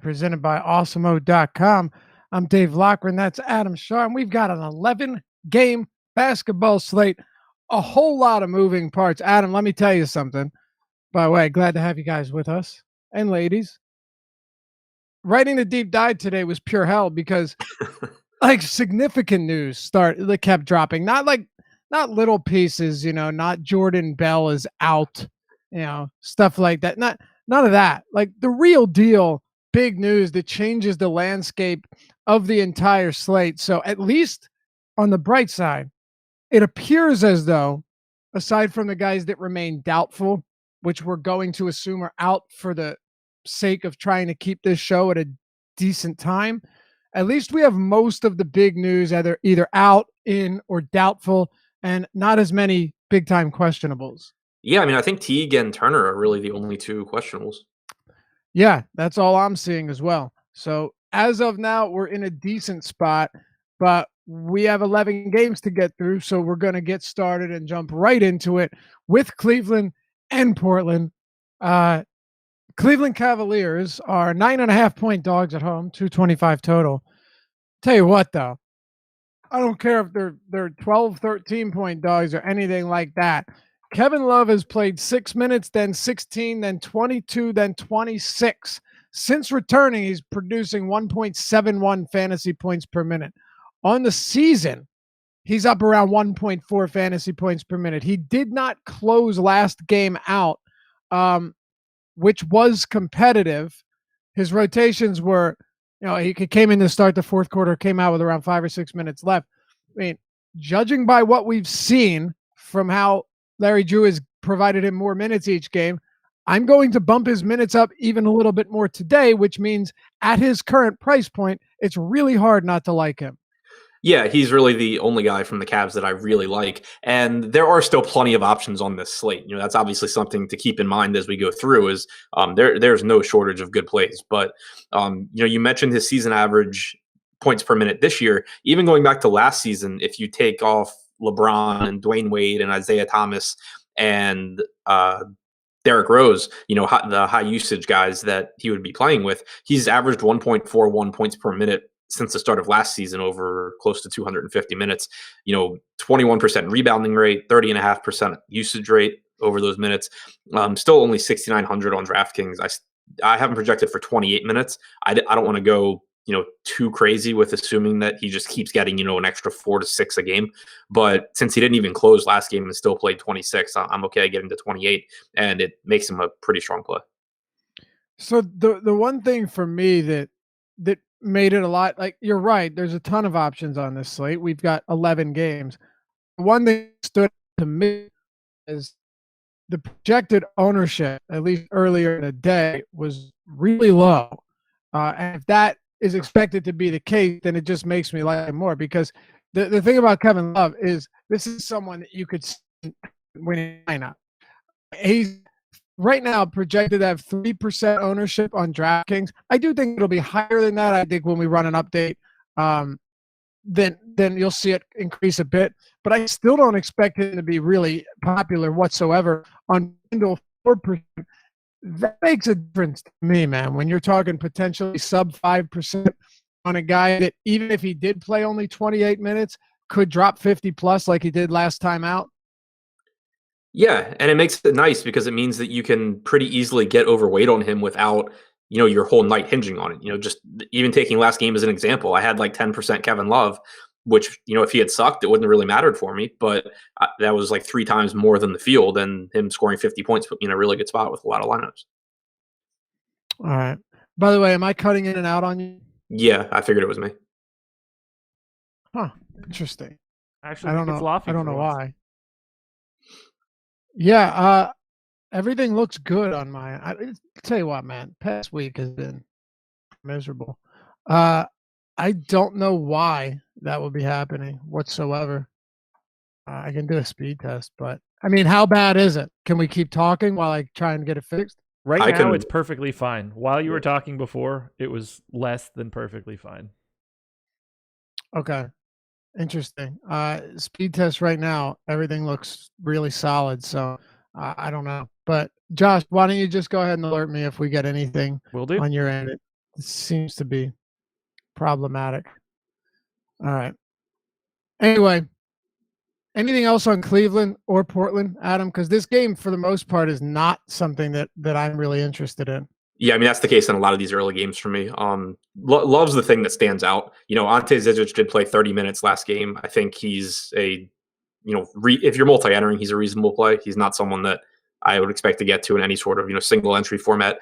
presented by awesomeo.com. I'm Dave Lochran. That's Adam Shaw. And we've got an 11-game basketball slate, a whole lot of moving parts. Adam, let me tell you something. By the way, glad to have you guys with us. And ladies, writing the deep dive today was pure hell because significant news that kept dropping. Not little pieces, not Jordan Bell is out, stuff like that. None of that. Like the real deal, big news that changes the landscape of the entire slate. So at least on the bright side, it appears as though, aside from the guys that remain doubtful, which we're going to assume are out for the sake of trying to keep this show at a decent time, at least we have most of the big news either out, in, or doubtful, and not as many big-time questionables. Yeah, I mean, I think Teague and Turner are really the only two questionables. Yeah, that's all I'm seeing as well. So as of now, we're in a decent spot, but we have 11 games to get through, so we're going to get started and jump right into it with Cleveland and Portland. Cleveland Cavaliers are 9.5-point dogs at home, 225 total. Tell you what, though, I don't care if they're 12, 13-point dogs or anything like that. Kevin Love has played 6 minutes, then 16, then 22, then 26. Since returning, he's producing 1.71 fantasy points per minute. On the season, he's up around 1.4 fantasy points per minute. He did not close last game out, which was competitive. His rotations were, he came in to start the fourth quarter, came out with around 5 or 6 minutes left. I mean, judging by what we've seen from how Larry Drew has provided him more minutes each game, I'm going to bump his minutes up even a little bit more today, which means at his current price point, it's really hard not to like him. Yeah, he's really the only guy from the Cavs that I really like. And there are still plenty of options on this slate. That's obviously something to keep in mind as we go through is there's no shortage of good plays. But, you mentioned his season average points per minute this year. Even going back to last season, if you take off LeBron and Dwyane Wade and Isaiah Thomas and Derrick Rose, the high usage guys that he would be playing with, he's averaged 1.41 points per minute since the start of last season over close to 250 minutes, 21% rebounding rate, 30.5% usage rate over those minutes. Still only 6,900 on DraftKings. I haven't projected for 28 minutes. I don't want to go, too crazy with assuming that he just keeps getting, an extra 4 to 6 a game. But since he didn't even close last game and still played 26, I'm okay getting to 28, and it makes him a pretty strong play. So the one thing for me that made it a lot, like, you're right, there's a ton of options on this slate. We've got 11 games. One thing that stood to me is the projected ownership, at least earlier in the day, was really low. And if that is expected to be the case, then it just makes me like him more, because the thing about Kevin Love is this is someone that you could win lineup. He's right now projected to have 3% ownership on DraftKings. I do think it'll be higher than that. I think when we run an update, then you'll see it increase a bit. But I still don't expect it to be really popular whatsoever on FanDuel. 4%. That makes a difference to me, man, when you're talking potentially sub 5% on a guy that, even if he did play only 28 minutes, could drop 50 plus like he did last time out. Yeah, and it makes it nice because it means that you can pretty easily get overweight on him without, your whole night hinging on it. Just even taking last game as an example, I had like 10% Kevin Love, which, if he had sucked, it wouldn't have really mattered for me. But that was like 3 times more than the field, and him scoring 50 points put me in a really good spot with a lot of lineups. All right. By the way, am I cutting in and out on you? Yeah, I figured it was me. Huh. Interesting. Actually, I don't know why. Yeah, everything looks good on mine. I'll tell you what, man, past week has been miserable. I don't know why that would be happening whatsoever. I can do a speed test, but I mean, how bad is it? Can we keep talking while I try and get it fixed? Right now, it's perfectly fine. While you were talking before, it was less than perfectly fine. Okay. Interesting. Speed test right now, everything looks really solid. So I don't know. But Josh, why don't you just go ahead and alert me if we get anything Will do. on your end? This seems to be problematic. All right. Anyway, anything else on Cleveland or Portland, Adam? Because this game, for the most part, is not something that I'm really interested in. Yeah, I mean, that's the case in a lot of these early games for me. Love's the thing that stands out. Ante Zizic did play 30 minutes last game. I think he's if you're multi-entering, he's a reasonable play. He's not someone that I would expect to get to in any sort of, single entry format.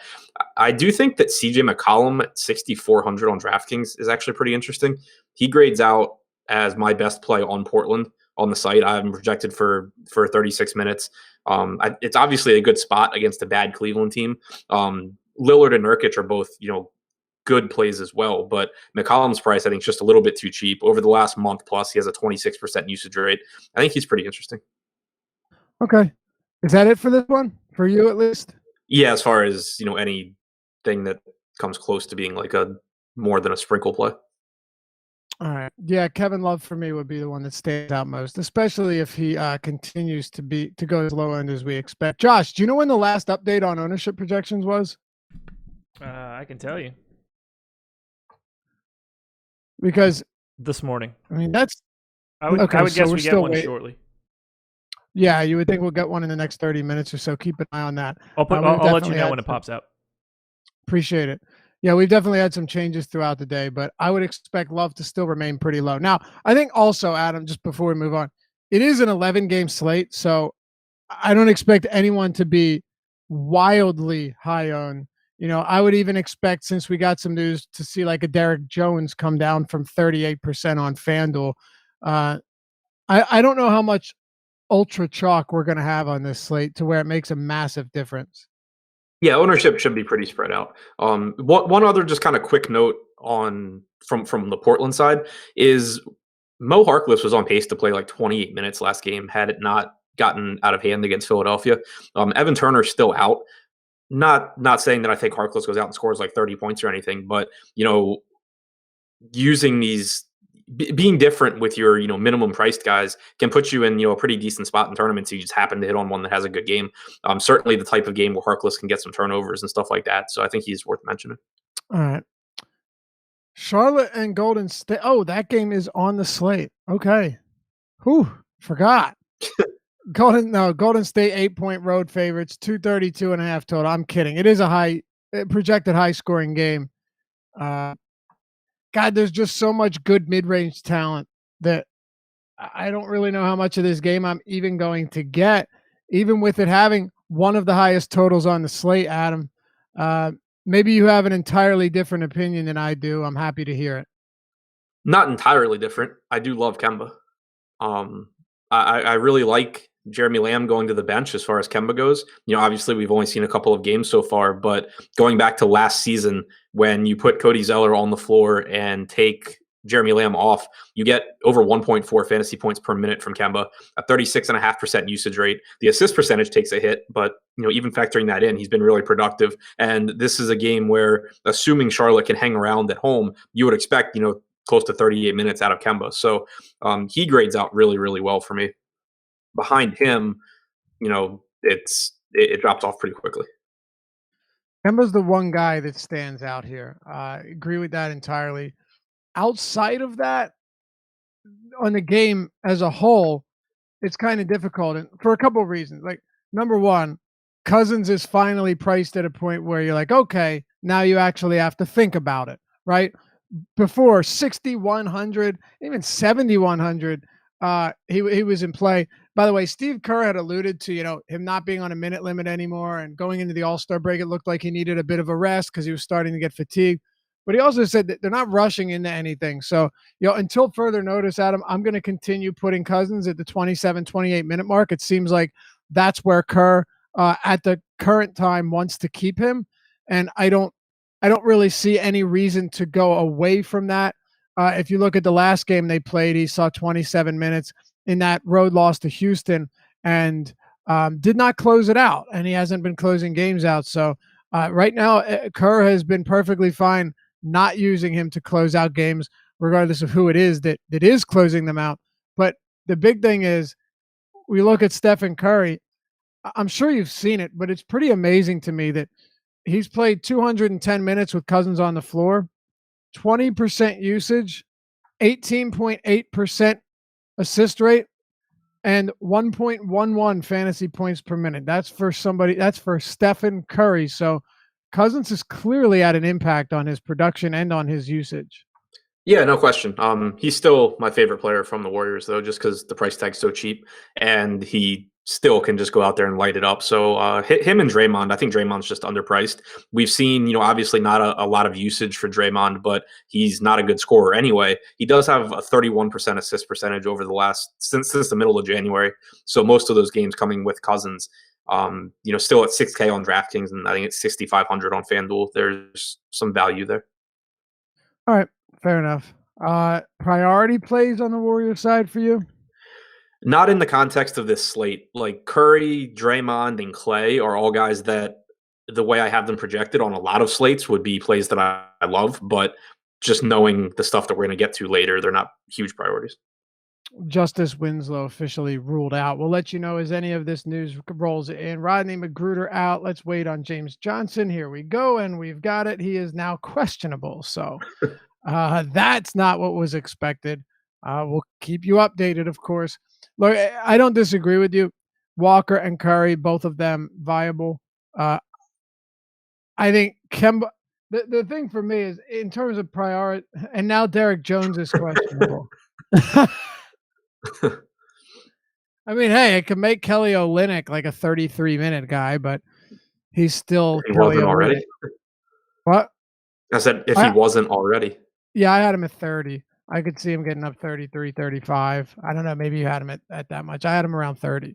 I do think that CJ McCollum at 6,400 on DraftKings is actually pretty interesting. He grades out as my best play on Portland on the site. I'm projected for 36 minutes. It's obviously a good spot against a bad Cleveland team. Lillard and Nurkic are both, good plays as well, but McCollum's price, I think, is just a little bit too cheap. Over the last month plus, he has a 26% usage rate. I think he's pretty interesting. Okay. Is that it for this one? For you, at least? Yeah, as far as, anything that comes close to being like a more than a sprinkle play. All right. Yeah, Kevin Love for me would be the one that stands out most, especially if he continues to go as low end as we expect. Josh, do you know when the last update on ownership projections was? I can tell you. Because this morning. I mean, that's I would guess we get one shortly. Yeah, you would think we'll get one in the next 30 minutes or so. Keep an eye on that. I'll let you know when it pops out. Appreciate it. Yeah, we've definitely had some changes throughout the day, but I would expect Love to still remain pretty low. Now, I think also, Adam, just before we move on, it is an 11-game slate, so I don't expect anyone to be wildly high on. I would even expect, since we got some news, to see like a Derek Jones come down from 38% on FanDuel. I don't know how much ultra chalk we're going to have on this slate to where it makes a massive difference. Yeah, ownership should be pretty spread out. One other just kind of quick note from the Portland side is Mo Harkless was on pace to play like 28 minutes last game had it not gotten out of hand against Philadelphia. Evan Turner's still out. Not saying that I think Harkless goes out and scores like 30 points or anything, but using these being different with your minimum priced guys can put you in a pretty decent spot in tournaments. You just happen to hit on one that has a good game. Certainly the type of game where Harkless can get some turnovers and stuff like that. So I think he's worth mentioning. All right. Charlotte and Golden State. Oh, that game is on the slate. Okay. Whew, forgot. Golden State 8-point road favorites, 232.5 total. I'm kidding. It is a projected high scoring game. God, there's just so much good mid-range talent that I don't really know how much of this game I'm even going to get, even with it having one of the highest totals on the slate, Adam. Maybe you have an entirely different opinion than I do. I'm happy to hear it. Not entirely different. I do love Kemba. I really like Jeremy Lamb going to the bench as far as Kemba goes. Obviously we've only seen a couple of games so far, but going back to last season when you put Cody Zeller on the floor and take Jeremy Lamb off, you get over 1.4 fantasy points per minute from Kemba, a 36.5% usage rate. The assist percentage takes a hit, but even factoring that in, he's been really productive. And this is a game where, assuming Charlotte can hang around at home, you would expect, close to 38 minutes out of Kemba. So he grades out really, really well for me. Behind him, it drops off pretty quickly. Kemba's the one guy that stands out here. I agree with that entirely. Outside of that, on the game as a whole, it's kind of difficult, and for a couple of reasons. Like, number one, Cousins is finally priced at a point where you're like, okay, now you actually have to think about it, right? Before 6,100, even 7,100, he was in play. By the way, Steve Kerr had alluded to, him not being on a minute limit anymore, and going into the All-Star break, it looked like he needed a bit of a rest because he was starting to get fatigued. But he also said that they're not rushing into anything. So, until further notice, Adam, I'm going to continue putting Cousins at the 27, 28 minute mark. It seems like that's where Kerr, at the current time, wants to keep him. And I don't really see any reason to go away from that. If you look at the last game they played, he saw 27 minutes in that road loss to Houston and did not close it out. And he hasn't been closing games out. So right now, Kerr has been perfectly fine not using him to close out games, regardless of who it is that is closing them out. But the big thing is, we look at Stephen Curry. I'm sure you've seen it, but it's pretty amazing to me that he's played 210 minutes with Cousins on the floor, 20% usage, 18.8% assist rate, and 1.11 fantasy points per minute. That's for Stephen Curry. So Cousins is clearly had an impact on his production and on his usage. Yeah, no question. He's still my favorite player from the Warriors, though, just because the price tag's so cheap, and he still can just go out there and light it up. So him and Draymond, I think Draymond's just underpriced. We've seen, obviously not a lot of usage for Draymond, but he's not a good scorer anyway. He does have a 31% assist percentage over the since the middle of January. So most of those games coming with Cousins. Still at $6K on DraftKings, and I think it's $6,500 on FanDuel. There's some value there. All right, fair enough. Priority plays on the Warriors side for you? Not in the context of this slate. Like Curry, Draymond, and Clay are all guys that the way I have them projected on a lot of slates would be plays that I love, but just knowing the stuff that we're going to get to later, they're not huge priorities. Justice Winslow officially ruled out. We'll let you know as any of this news rolls in. Rodney McGruder out. Let's wait on James Johnson. Here we go, and we've got it. He is now questionable. So that's not what was expected. We'll keep you updated, of course. Look, I don't disagree with you. Walker and Curry, both of them viable. I think Kemba. The thing for me is in terms of priority, and now Derek Jones is questionable. I mean, hey, it could make Kelly Olynyk like a 33-minute guy, but he's still he wasn't already. What? I said if he wasn't already. Yeah, I had him at 30. I could see him getting up 33, 35. I don't know. Maybe you had him at that much. I had him around 30.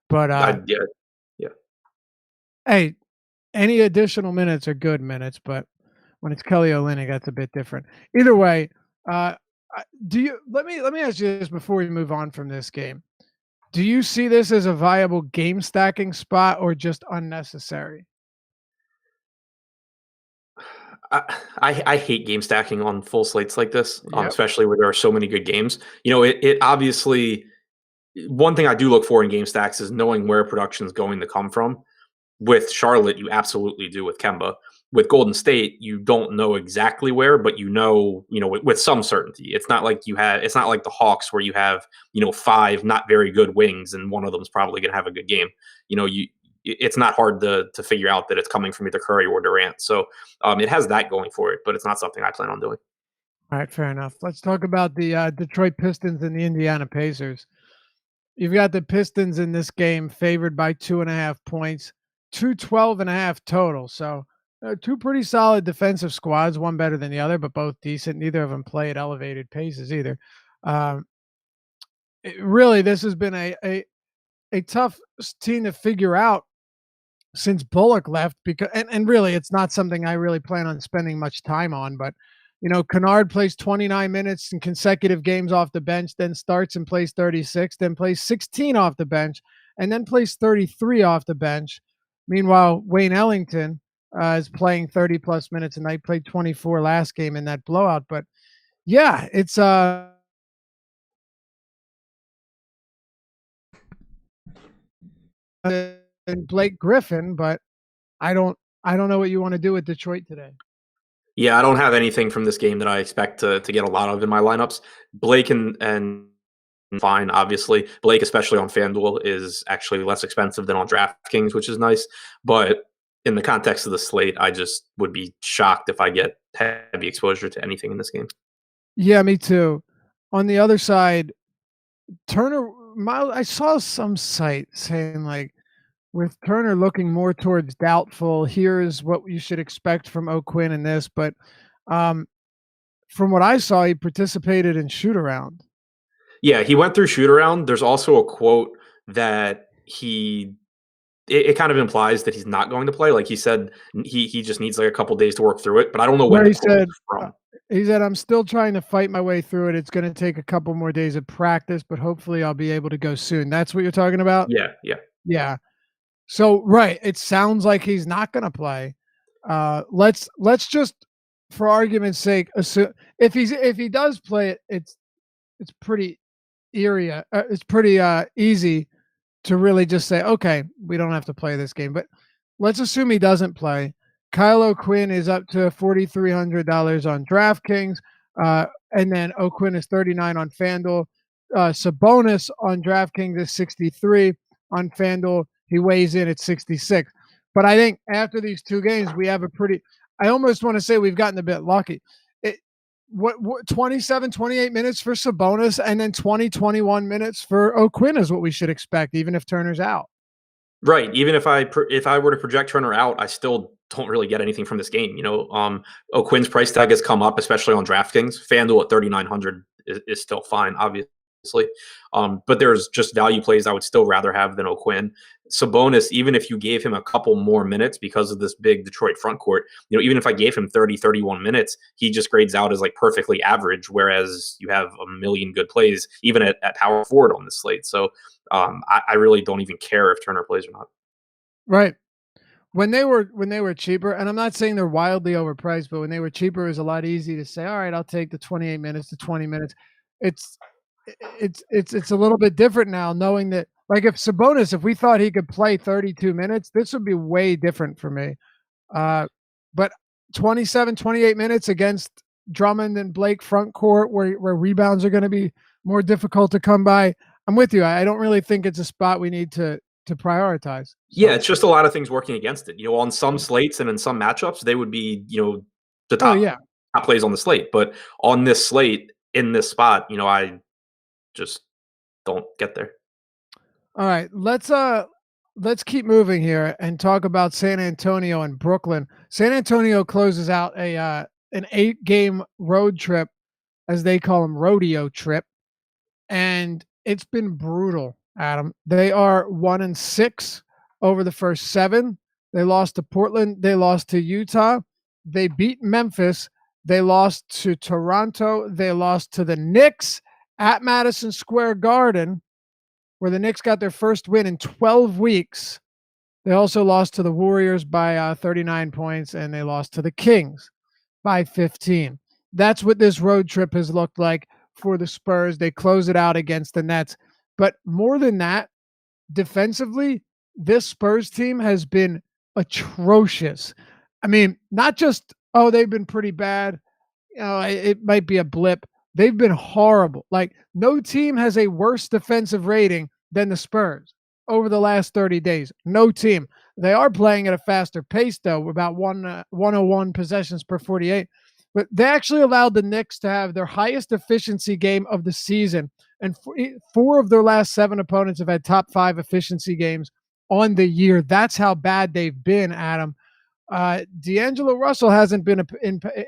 But yeah. Hey, any additional minutes are good minutes, but when it's Kelly Olynyk, that's a bit different. Either way, let me ask you this before we move on from this game. Do you see this as a viable game stacking spot or just unnecessary? I hate game stacking on full slates like this, especially where there are so many good games. It obviously, one thing I do look for in game stacks is knowing where production is going to come from. With Charlotte, you absolutely do with Kemba. With Golden State, you don't know exactly where, but with some certainty. It's not like the Hawks where you have, 5 not very good wings and one of them is probably going to have a good game. It's not hard to figure out that it's coming from either Curry or Durant. So it has that going for it, but it's not something I plan on doing. All right, fair enough. Let's talk about the Detroit Pistons and the Indiana Pacers. You've got the Pistons in this game favored by 2.5 points, 212.5 total. So two pretty solid defensive squads, one better than the other, but both decent. Neither of them play at elevated paces either. Really, this has been a tough team to figure out since Bullock left, because and really it's not something I really plan on spending much time on, but Kennard plays 29 minutes in consecutive games off the bench, then starts and plays 36, then plays 16 off the bench, and then plays 33 off the bench. Meanwhile, Wayne Ellington is playing 30 plus minutes a night, played 24 last game in that blowout. But yeah, it's and Blake Griffin, but I don't know what you want to do with Detroit today. Yeah, I don't have anything from this game that I expect to get a lot of in my lineups. Blake and fine, obviously. Blake, especially on FanDuel, is actually less expensive than on DraftKings, which is nice. But in the context of the slate, I just would be shocked if I get heavy exposure to anything in this game. Yeah, me too. On the other side, Turner, I saw some site saying like, with Turner looking more towards doubtful, here's what you should expect from O'Quinn in this. But from what I saw, he participated in shoot around. Yeah, he went through shoot around. There's also a quote that it kind of implies that he's not going to play. Like he said, he just needs like a couple days to work through it. But I don't know where he said. He said, I'm still trying to fight my way through it. It's going to take a couple more days of practice, but hopefully I'll be able to go soon. That's what you're talking about? Yeah. So, right. It sounds like he's not going to play. Let's just, for argument's sake, assume if he does play, it's pretty it's pretty easy to really just say, okay, we don't have to play this game. But let's assume he doesn't play. Kyle O'Quinn is up to $4,300 on DraftKings, and then O'Quinn is 39 on FanDuel. Sabonis on DraftKings is 63 on FanDuel. He weighs in at 66. But I think after these two games, we have a pretty. I almost want to say we've gotten a bit lucky. 27, 28 minutes for Sabonis, and then 20, 21 minutes for O'Quinn is what we should expect, even if Turner's out. Right. Even if I were to project Turner out, I still don't really get anything from this game. O'Quinn's price tag has come up, especially on DraftKings. FanDuel at 3,900 is still fine, obviously. But there's just value plays I would still rather have than O'Quinn. Sabonis, even if you gave him a couple more minutes because of this big Detroit front court, even if I gave him 30, 31 minutes, he just grades out as like perfectly average, whereas you have a million good plays, even at power forward on this slate. So I really don't even care if Turner plays or not. Right. When they were cheaper, and I'm not saying they're wildly overpriced, but when they were cheaper, it was a lot easier to say, all right, I'll take the 28 minutes to 20 minutes. It's a little bit different now, knowing that, like, if Sabonis, if we thought he could play 32 minutes, this would be way different for me. But 27, 28 minutes against Drummond and Blake front court, where rebounds are going to be more difficult to come by, I'm with you. I don't really think it's a spot we need to prioritize. So. Yeah, it's just a lot of things working against it. On some slates and in some matchups, they would be, the top, top plays on the slate. But on this slate, in this spot, I just don't get there. All right, let's keep moving here and talk about San Antonio and Brooklyn. San Antonio closes out an 8-game road trip, as they call them, rodeo trip, and it's been brutal, Adam. They are 1-6 over the first 7. They lost to Portland. They lost to Utah. They beat Memphis. They lost to Toronto. They lost to the Knicks at Madison Square Garden, where the Knicks got their first win in 12 weeks. They also lost to the Warriors by 39 points, and they lost to the Kings by 15. That's what this road trip has looked like for the Spurs. They close it out against the Nets. But more than that, defensively, this Spurs team has been atrocious. I mean, not just, they've been pretty bad. It might be a blip. They've been horrible. Like, no team has a worse defensive rating than the Spurs over the last 30 days. No team. They are playing at a faster pace, though, about 101 possessions per 48. But they actually allowed the Knicks to have their highest efficiency game of the season. And 4 of their last 7 opponents have had top 5 efficiency games on the year. That's how bad they've been, Adam. D'Angelo Russell hasn't been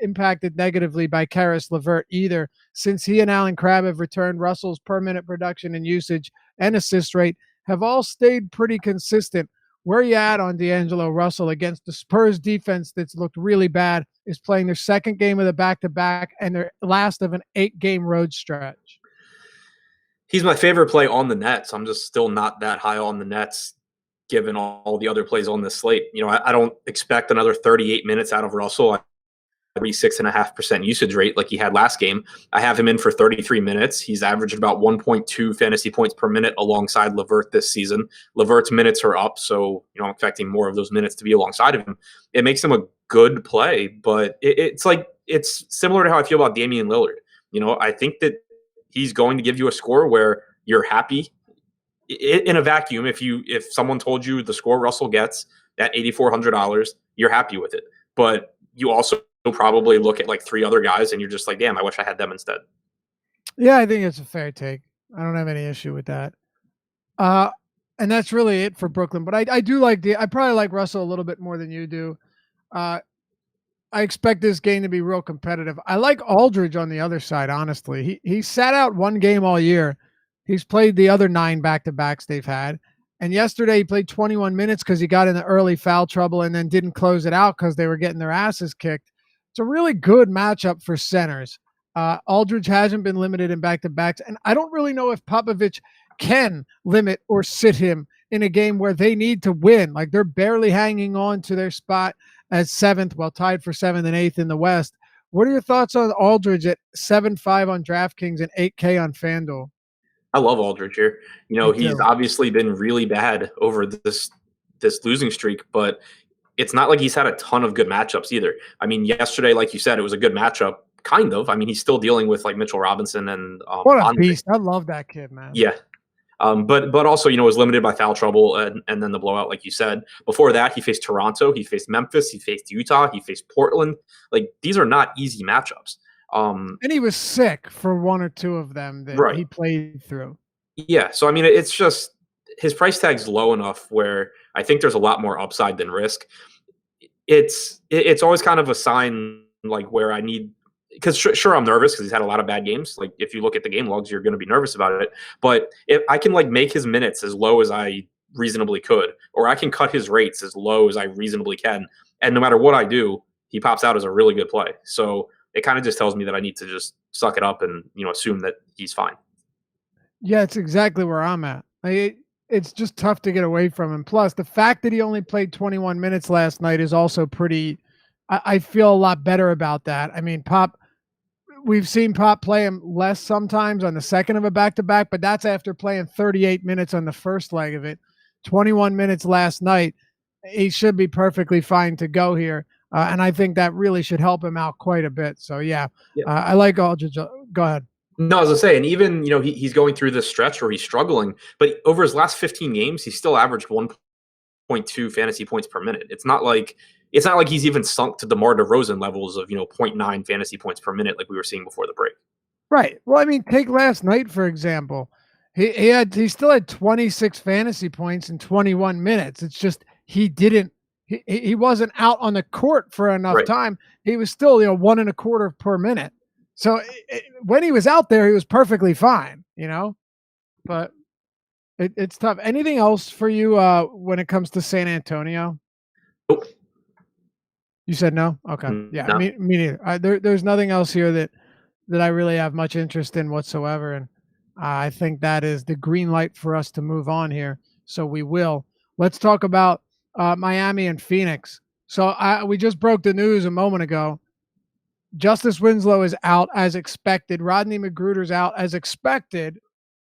impacted negatively by Karis LeVert either. Since he and Allen Crabbe have returned, Russell's per minute production and usage and assist rate have all stayed pretty consistent. Where are you at on D'Angelo Russell against the Spurs defense that's looked really bad, is playing their second game of the back-to-back and their last of an 8-game road stretch? He's my favorite play on the Nets. I'm just still not that high on the Nets, given all the other plays on this slate. I don't expect another 38 minutes out of Russell. 36.5% usage rate like he had last game. I have him in for 33 minutes. He's averaged about 1.2 fantasy points per minute alongside LeVert this season. LeVert's minutes are up, so I'm expecting more of those minutes to be alongside of him. It makes him a good play, but it's similar to how I feel about Damian Lillard. I think that he's going to give you a score where you're happy. In a vacuum, if someone told you the score Russell gets at $8,400, you're happy with it. But you also probably look at like 3 other guys and you're just like, damn, I wish I had them instead. Yeah, I think it's a fair take. I don't have any issue with that. And that's really it for Brooklyn. But I do I probably like Russell a little bit more than you do. I expect this game to be real competitive. I like Aldridge on the other side, honestly. He sat out 1 game all year. He's played the other 9 back-to-backs they've had. And yesterday he played 21 minutes because he got in the early foul trouble and then didn't close it out because they were getting their asses kicked. It's a really good matchup for centers. Aldridge hasn't been limited in back-to-backs. And I don't really know if Popovich can limit or sit him in a game where they need to win. Like, they're barely hanging on to their spot as 7th, while tied for 7th and 8th in the West. What are your thoughts on Aldridge at 7.5 on DraftKings and 8K on FanDuel? I love Aldridge here. He's obviously been really bad over this losing streak, but it's not like he's had a ton of good matchups either. I mean, yesterday, like you said, it was a good matchup, kind of. I mean, he's still dealing with like Mitchell Robinson and what a Andre. beast. I love that kid, man. Yeah. But also, was limited by foul trouble and then the blowout, like you said. Before that, he faced Toronto, he faced Memphis, he faced Utah, he faced Portland. Like, these are not easy matchups. And he was sick for one or two of them that he played through. Yeah, so I mean, it's just his price tag's low enough where I think there's a lot more upside than risk. It's always kind of a sign like where I need, because sure I'm nervous because he's had a lot of bad games. Like if you look at the game logs, you're going to be nervous about it. But if I can like make his minutes as low as I reasonably could, or I can cut his rates as low as I reasonably can, and no matter what I do, he pops out as a really good play. So it kind of just tells me that I need to just suck it up and assume that he's fine. Yeah, it's exactly where I'm at. It's just tough to get away from him. Plus, the fact that he only played 21 minutes last night is also pretty. I feel a lot better about that. I mean, Pop. We've seen Pop play him less sometimes on the second of a back-to-back, but that's after playing 38 minutes on the first leg of it. 21 minutes last night. He should be perfectly fine to go here. And I think that really should help him out quite a bit. So, I like Aldridge. Go ahead. No, as I say, and even, he's going through this stretch where he's struggling, but over his last 15 games, he's still averaged 1.2 fantasy points per minute. It's not like he's even sunk to DeMar DeRozan levels of, 0.9 fantasy points per minute like we were seeing before the break. Right. Well, I mean, take last night, for example. He still had 26 fantasy points in 21 minutes. It's just he wasn't out on the court for enough time. He was still, 1.25 per minute. So when he was out there, he was perfectly fine, but it's tough. Anything else for you when it comes to San Antonio? Nope. You said no? Okay. Yeah, no. Me neither. There's nothing else here that I really have much interest in whatsoever. And I think that is the green light for us to move on here. So we will. Let's talk about Miami and Phoenix. So we just broke the news a moment ago. Justice Winslow is out as expected. Rodney McGruder's out as expected.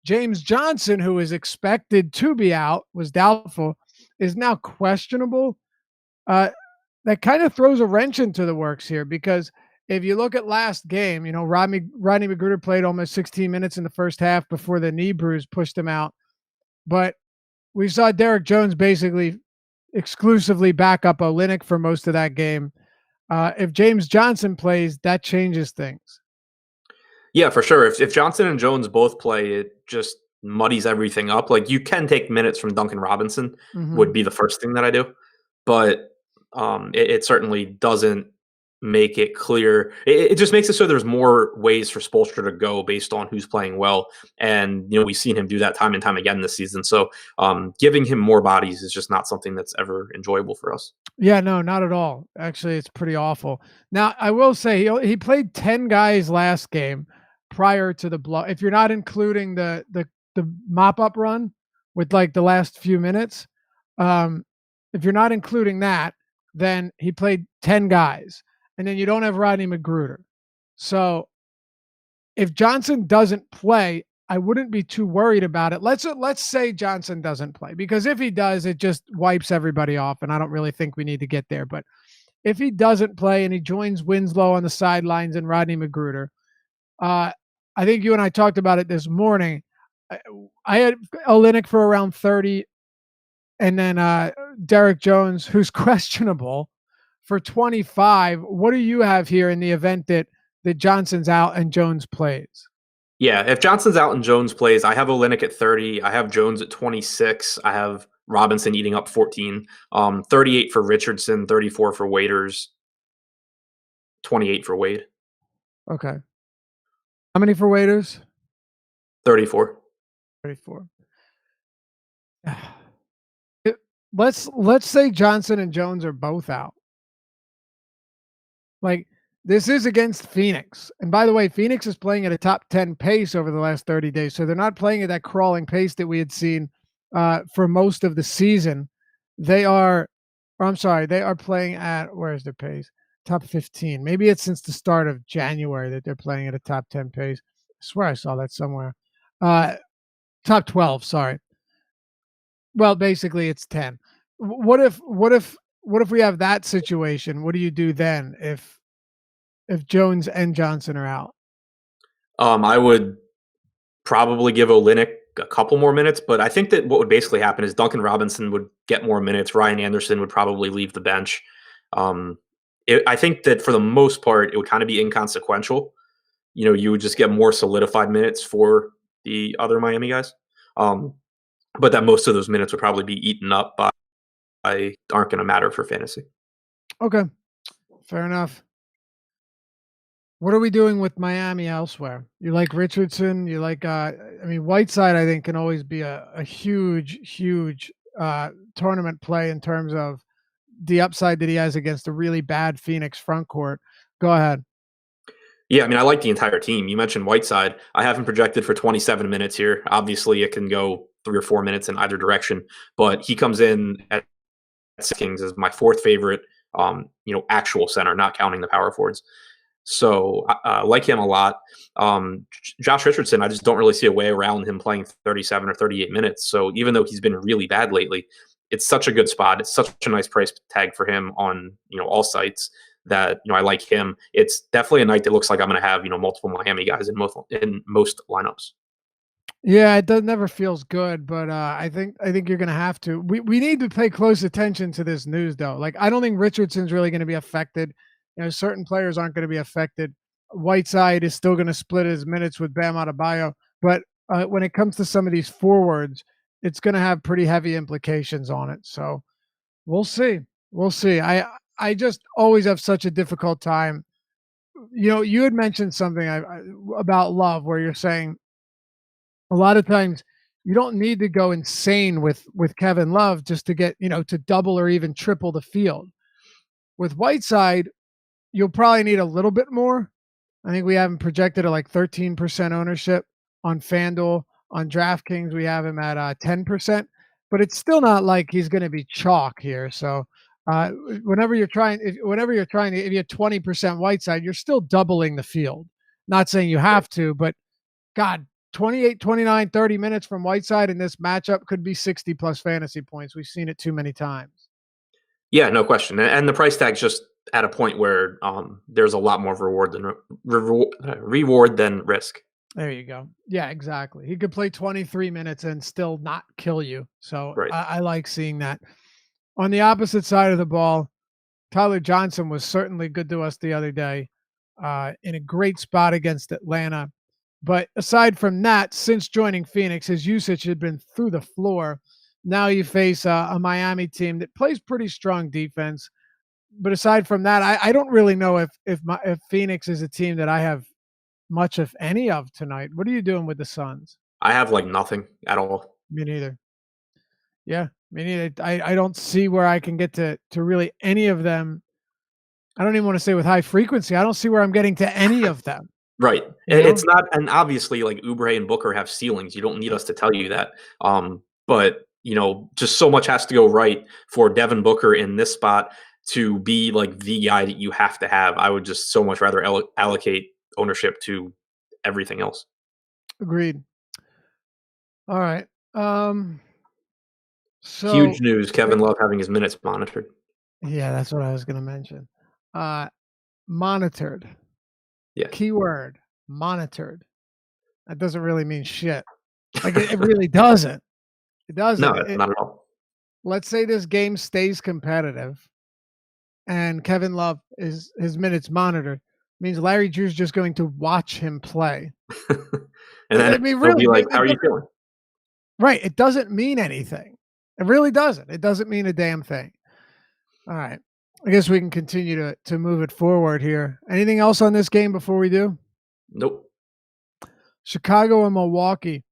James Johnson, who is expected to be out, was doubtful, is now questionable. That kind of throws a wrench into the works here because if you look at last game, Rodney McGruder played almost 16 minutes in the first half before the knee bruise pushed him out. But we saw Derek Jones basically exclusively back up Olynyk for most of that game. If James Johnson plays, that changes things. Yeah, for sure. If Johnson and Jones both play, it just muddies everything up. Like you can take minutes from Duncan Robinson would be the first thing that I do. But it certainly doesn't make it clear. It just makes it so there's more ways for Spoelstra to go based on who's playing well. And, we've seen him do that time and time again this season. So giving him more bodies is just not something that's ever enjoyable for us. Yeah, no, not at all. Actually, it's pretty awful. Now, I will say he played 10 guys last game prior to the blow. If you're not including the mop-up run with like the last few minutes, if you're not including that, then he played 10 guys. And then you don't have Rodney McGruder. So if Johnson doesn't play, I wouldn't be too worried about it. Let's say Johnson doesn't play, because if he does, it just wipes everybody off, and I don't really think we need to get there. But if he doesn't play and he joins Winslow on the sidelines and Rodney McGruder, I think you and I talked about it this morning. I had Olynyk for around 30, and then Derek Jones, who's questionable, for 25. What do you have here in the event that Johnson's out and Jones plays? Yeah, if Johnson's out and Jones plays, I have Olynyk at 30. I have Jones at 26. I have Robinson eating up 14. 38 for Richardson, 34 for Waiters, 28 for Wade. Okay. How many for Waiters? 34. 34. Let's say Johnson and Jones are both out. Like, this is against Phoenix. And by the way, Phoenix is playing at a top 10 pace over the last 30 days. So they're not playing at that crawling pace that we had seen for most of the season. They are playing at, where's their pace? Top 15. Maybe it's since the start of January that they're playing at a top 10 pace. I swear I saw that somewhere. Top 12, sorry. Well, basically it's 10. What if what if we have that situation? What do you do then if Jones and Johnson are out? I would probably give Olynyk a couple more minutes, but I think that what would basically happen is Duncan Robinson would get more minutes. Ryan Anderson would probably leave the bench. Um, I think that for the most part, it would kind of be inconsequential. You would just get more solidified minutes for the other Miami guys. But that most of those minutes would probably be eaten up by aren't going to matter for fantasy. Okay, fair enough. What are we doing with Miami elsewhere? You like Richardson? You like, Whiteside, I think, can always be a huge, huge tournament play in terms of the upside that he has against a really bad Phoenix front court. Go ahead. Yeah, I like the entire team. You mentioned Whiteside. I have him projected for 27 minutes here. Obviously, it can go 3 or 4 minutes in either direction, but he comes in at Kings as my fourth favorite, actual center, not counting the power forwards. So I like him a lot. Josh Richardson, I just don't really see a way around him playing 37 or 38 minutes. So even though he's been really bad lately, it's such a good spot. It's such a nice price tag for him on all sites that I like him. It's definitely a night that looks like I'm going to have multiple Miami guys in most lineups. Yeah, it never feels good, but I think you're going to have to. We need to pay close attention to this news, though. Like, I don't think Richardson's really going to be affected. Certain players aren't going to be affected. Whiteside is still going to split his minutes with Bam Adebayo, but when it comes to some of these forwards, it's going to have pretty heavy implications on it. So we'll see. We'll see. I just always have such a difficult time. You had mentioned something about Love, where you're saying a lot of times you don't need to go insane with Kevin Love just to get, to double or even triple the field. With Whiteside, you'll probably need a little bit more. I think we have him projected at like 13% ownership on FanDuel. On DraftKings, we have him at 10%, but it's still not like he's going to be chalk here. So whenever you're trying, if you have 20% Whiteside, you're still doubling the field. Not saying you have to, but God, 28, 29, 30 minutes from Whiteside in this matchup could be 60 plus fantasy points. We've seen it too many times. Yeah, no question. And the price tag's just at a point where there's a lot more reward than risk. There you go. Yeah, exactly. He could play 23 minutes and still not kill you. So right. I like seeing that. On the opposite side of the ball, Tyler Johnson was certainly good to us the other day in a great spot against Atlanta. But aside from that, since joining Phoenix, his usage had been through the floor. Now you face a Miami team that plays pretty strong defense. But aside from that, I don't really know if Phoenix is a team that I have much, if any, of tonight. What are you doing with the Suns? I have like nothing at all. Me neither. Yeah, me neither. I don't see where I can get to really any of them. I don't even want to say with high frequency. I don't see where I'm getting to any of them. Right. It's not, and obviously like Oubre and Booker have ceilings. You don't need us to tell you that. But just so much has to go right for Devin Booker in this spot to be like the guy that you have to have. I would just so much rather allocate ownership to everything else. Agreed. All right. So huge news. Kevin Love having his minutes monitored. Yeah, that's what I was going to mention. Monitored. Yeah. Keyword monitored. That doesn't really mean shit. Like it really doesn't. It doesn't. No, not at all. Let's say this game stays competitive and Kevin Love is his minutes monitored. Means Larry Drew's just going to watch him play. And then he'll be like, how are you feeling? Right. It doesn't mean anything. It really doesn't. It doesn't mean a damn thing. All right. I guess we can continue to move it forward here. Anything else on this game before we do? Nope. Chicago and Milwaukee.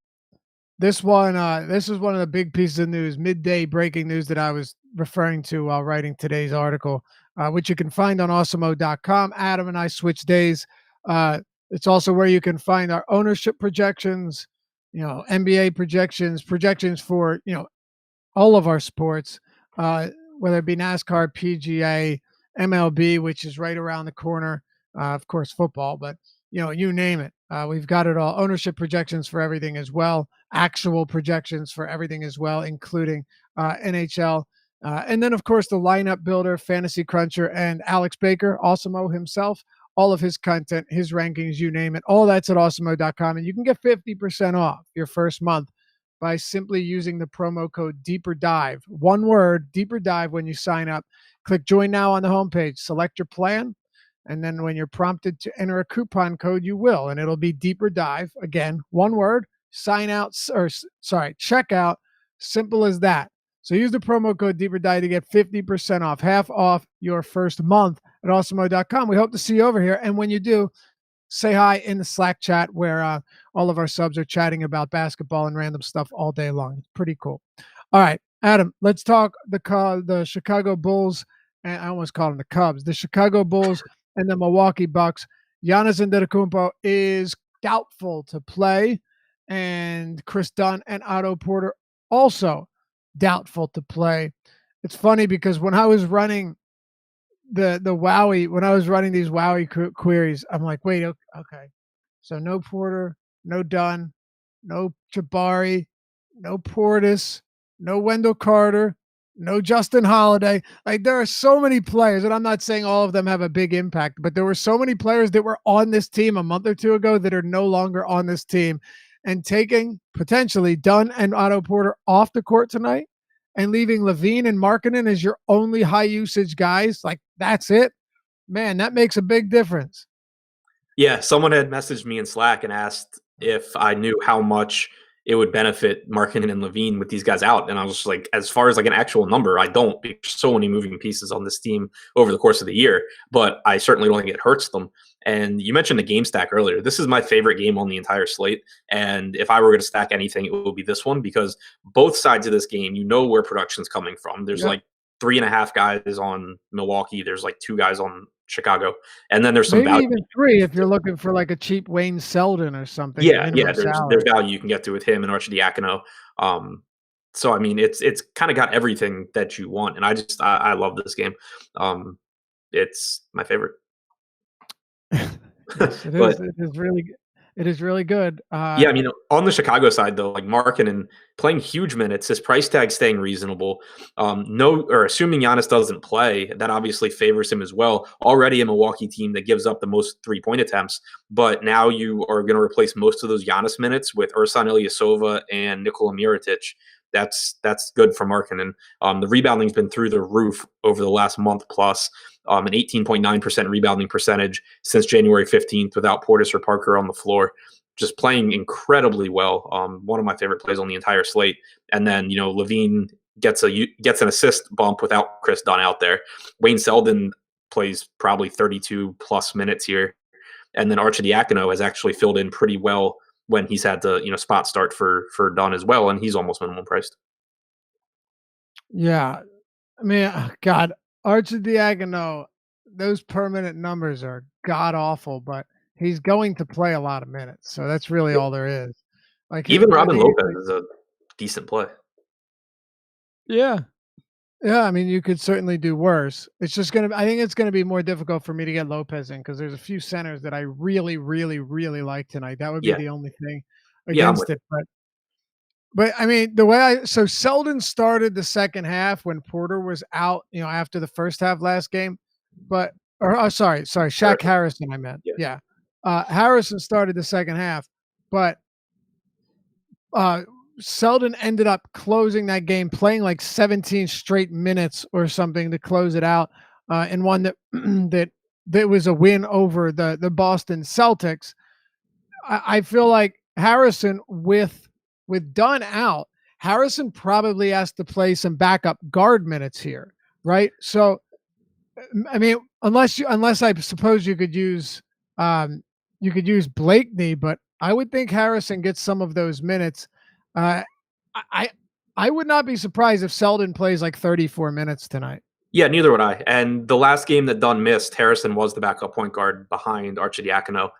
This is one of the big pieces of news, midday breaking news that I was referring to while writing today's article, which you can find on awesemo.com. Adam and I switch days. It's also where you can find our ownership projections, NBA projections for, all of our sports, whether it be NASCAR, PGA, MLB, which is right around the corner, of course, football, but you name it. We've got it all. Ownership projections for everything as well. Actual projections for everything as well, including NHL. And then, of course, the lineup builder, fantasy cruncher, and Alex Baker, Awesemo himself, all of his content, his rankings, you name it, all that's at awesemo.com. And you can get 50% off your first month by simply using the promo code Deeper Dive. One word, Deeper Dive, when you sign up. Click Join Now on the homepage, select your plan, and then when you're prompted to enter a coupon code, you will, and it'll be Deeper Dive. Again, one word, check out. Simple as that. So use the promo code Deeper Dive to get 50% off, half off your first month at awesemo.com. We hope to see you over here. And when you do, say hi in the Slack chat where all of our subs are chatting about basketball and random stuff all day long. It's pretty cool. All right, Adam, let's talk the Chicago Bulls, and I almost called them the Cubs, the Chicago Bulls and the Milwaukee Bucks. Giannis Antetokounmpo is doubtful to play, and Chris Dunn and Otto Porter also doubtful to play. It's funny because when I was running the Wowie, when I was running these Wowie queries, I'm like, wait, okay. So no Porter, no Dunn, no Jabari, no Portis, no Wendell Carter, no Justin Holiday. Like, there are so many players, and I'm not saying all of them have a big impact, but there were so many players that were on this team a month or two ago that are no longer on this team. And taking potentially Dunn and Otto Porter off the court tonight and leaving Levine and Markkanen as your only high usage guys, like, that's it. Man, that makes a big difference. Yeah, someone had messaged me in Slack and asked if I knew how much it would benefit Markkanen and Levine with these guys out. And I was just like, as far as like an actual number, I don't, because there's so many moving pieces on this team over the course of the year, but I certainly don't think it hurts them. And you mentioned the game stack earlier. This is my favorite game on the entire slate. And if I were going to stack anything, it would be this one, because both sides of this game, you know where production's coming from. There's like 3.5 guys on Milwaukee. There's like 2 guys on Chicago. And then there's some maybe value. Even 3 if you're looking for like a cheap Wayne Selden or something. Yeah, there's value you can get to with him and Arcidiacono. So I mean, it's kind of got everything that you want, and I love this game. It's my favorite. Yes, it is. It is really good. Yeah, I mean, on the Chicago side though, like Markkanen playing huge minutes, his price tag staying reasonable. Assuming Giannis doesn't play, that obviously favors him as well. Already a Milwaukee team that gives up the most 3-point attempts, but now you are going to replace most of those Giannis minutes with Ersan Ilyasova and Nikola Mirotic. That's good for Markkanen. The rebounding's been through the roof over the last month plus. An 18.9% rebounding percentage since January 15th without Portis or Parker on the floor. Just playing incredibly well. One of my favorite plays on the entire slate. And then, Levine gets an assist bump without Chris Dunn out there. Wayne Selden plays probably 32 plus minutes here. And then Arcidiacono has actually filled in pretty well when he's had to, spot start for Dunn as well. And he's almost minimum priced. Yeah. I mean, God, Arcidiacono, those permanent numbers are god awful, but he's going to play a lot of minutes, so that's really all there is. Like, even Robin Lopez is a decent play. Yeah. I mean, you could certainly do worse. It's just I think it's gonna be more difficult for me to get Lopez in because there's a few centers that I really, really, really like tonight. That would be the only thing against it, But I mean, so Selden started the second half when Porter was out, after the first half last game. Sorry, Shaq Harrison, I meant. Yeah. Harrison started the second half, but Selden ended up closing that game, playing like 17 straight minutes or something to close it out, in one that was a win over the Boston Celtics. I feel like Harrison with Dunn out, Harrison probably has to play some backup guard minutes here, right? So, I mean, unless I suppose you could use Blakeney, but I would think Harrison gets some of those minutes. I would not be surprised if Selden plays like 34 minutes tonight. Yeah, neither would I. And the last game that Dunn missed, Harrison was the backup point guard behind Arcidiacono.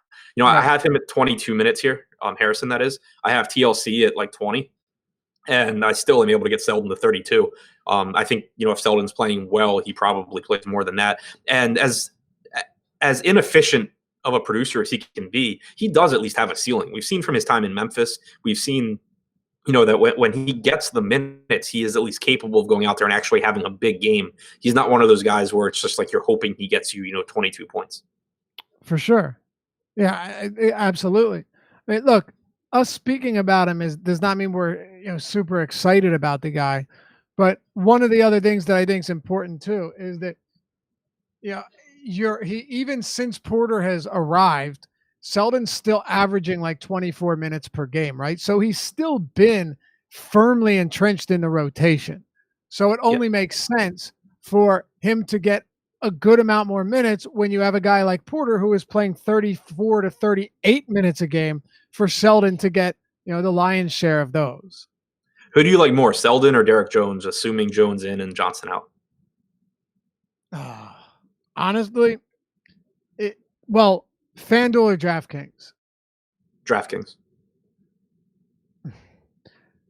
I have him at 22 minutes here. Harrison, that is. I have TLC at like 20, and I still am able to get Selden to 32. I think, if Selden's playing well, he probably plays more than that. And as inefficient of a producer as he can be, he does at least have a ceiling. We've seen from his time in Memphis, we've seen that when he gets the minutes, he is at least capable of going out there and actually having a big game. He's not one of those guys where it's just like you're hoping he gets you, 22 points. For sure. Yeah, absolutely. I mean, look, us speaking about him does not mean we're super excited about the guy. But one of the other things that I think is important too is that even since Porter has arrived, Selden's still averaging like 24 minutes per game, right? So he's still been firmly entrenched in the rotation. So it only makes sense for him to get a good amount more minutes when you have a guy like Porter who is playing 34 to 38 minutes a game, for Selden to get, the lion's share of those. Who do you like more, Selden or Derek Jones, assuming Jones in and Johnson out? Honestly, FanDuel or DraftKings? DraftKings.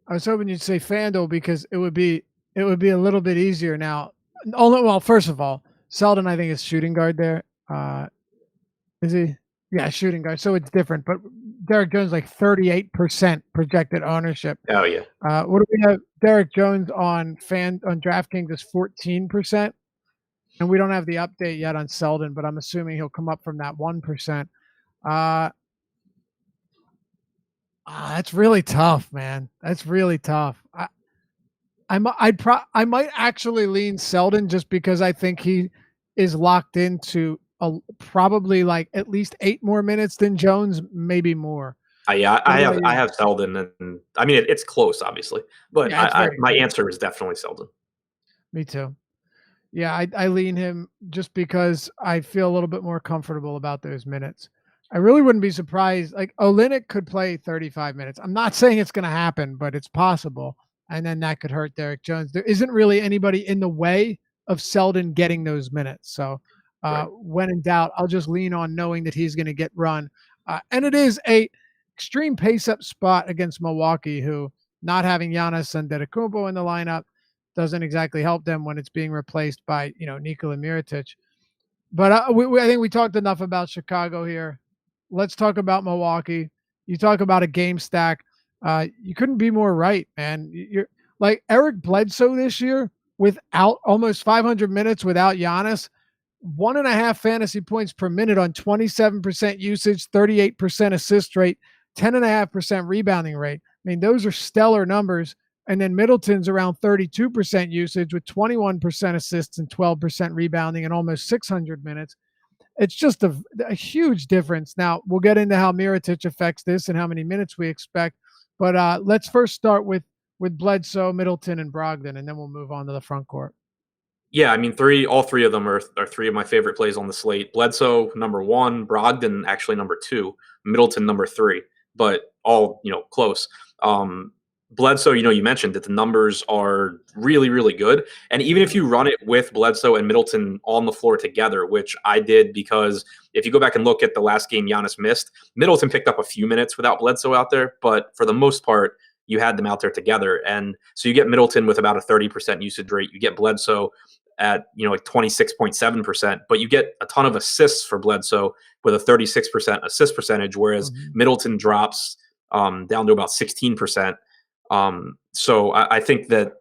I was hoping you'd say FanDuel because it would be a little bit easier now. First of all, Selden I think is shooting guard there. Is he? Yeah, shooting guard. So it's different. But Derek Jones like 38% projected ownership. Oh yeah. What do we have? Derek Jones on DraftKings is 14%. And we don't have the update yet on Selden, but I'm assuming he'll come up from that 1%. That's really tough, man. That's really tough. I might actually lean Selden just because I think he is locked into probably like at least 8 more minutes than Jones, maybe more. I have Selden, and I mean it's close, obviously, but my answer is definitely Selden. Me too. Yeah, I lean him just because I feel a little bit more comfortable about those minutes. I really wouldn't be surprised. Like Olynyk could play 35 minutes. I'm not saying it's going to happen, but it's possible. And then that could hurt Derek Jones. There isn't really anybody in the way of Selden getting those minutes. So when in doubt, I'll just lean on knowing that he's going to get run. And it is a extreme pace-up spot against Milwaukee, who not having Giannis Antetokounmpo in the lineup doesn't exactly help them when it's being replaced by, Nikola Mirotic. But I think we talked enough about Chicago here. Let's talk about Milwaukee. You talk about a game stack. You couldn't be more right, man. You're like Eric Bledsoe this year without almost 500 minutes without Giannis, 1.5 fantasy points per minute on 27% usage, 38% assist rate, 10.5% rebounding rate. I mean, those are stellar numbers. And then Middleton's around 32% usage with 21% assists and 12% rebounding and almost 600 minutes. It's just a huge difference. Now, we'll get into how Mirotic affects this and how many minutes we expect. But let's first start with Bledsoe, Middleton, and Brogdon, and then we'll move on to the front court. Yeah, I mean, all three of them are 3 of my favorite plays on the slate. Bledsoe, number 1. Brogdon, actually, number 2. Middleton, number 3. But all, close. Bledsoe, you mentioned that the numbers are really, really good. And even if you run it with Bledsoe and Middleton on the floor together, which I did because if you go back and look at the last game Giannis missed, Middleton picked up a few minutes without Bledsoe out there. But for the most part, you had them out there together. And so you get Middleton with about a 30% usage rate. You get Bledsoe at, like 26.7%, but you get a ton of assists for Bledsoe with a 36% assist percentage, whereas Middleton drops down to about 16%. So I think that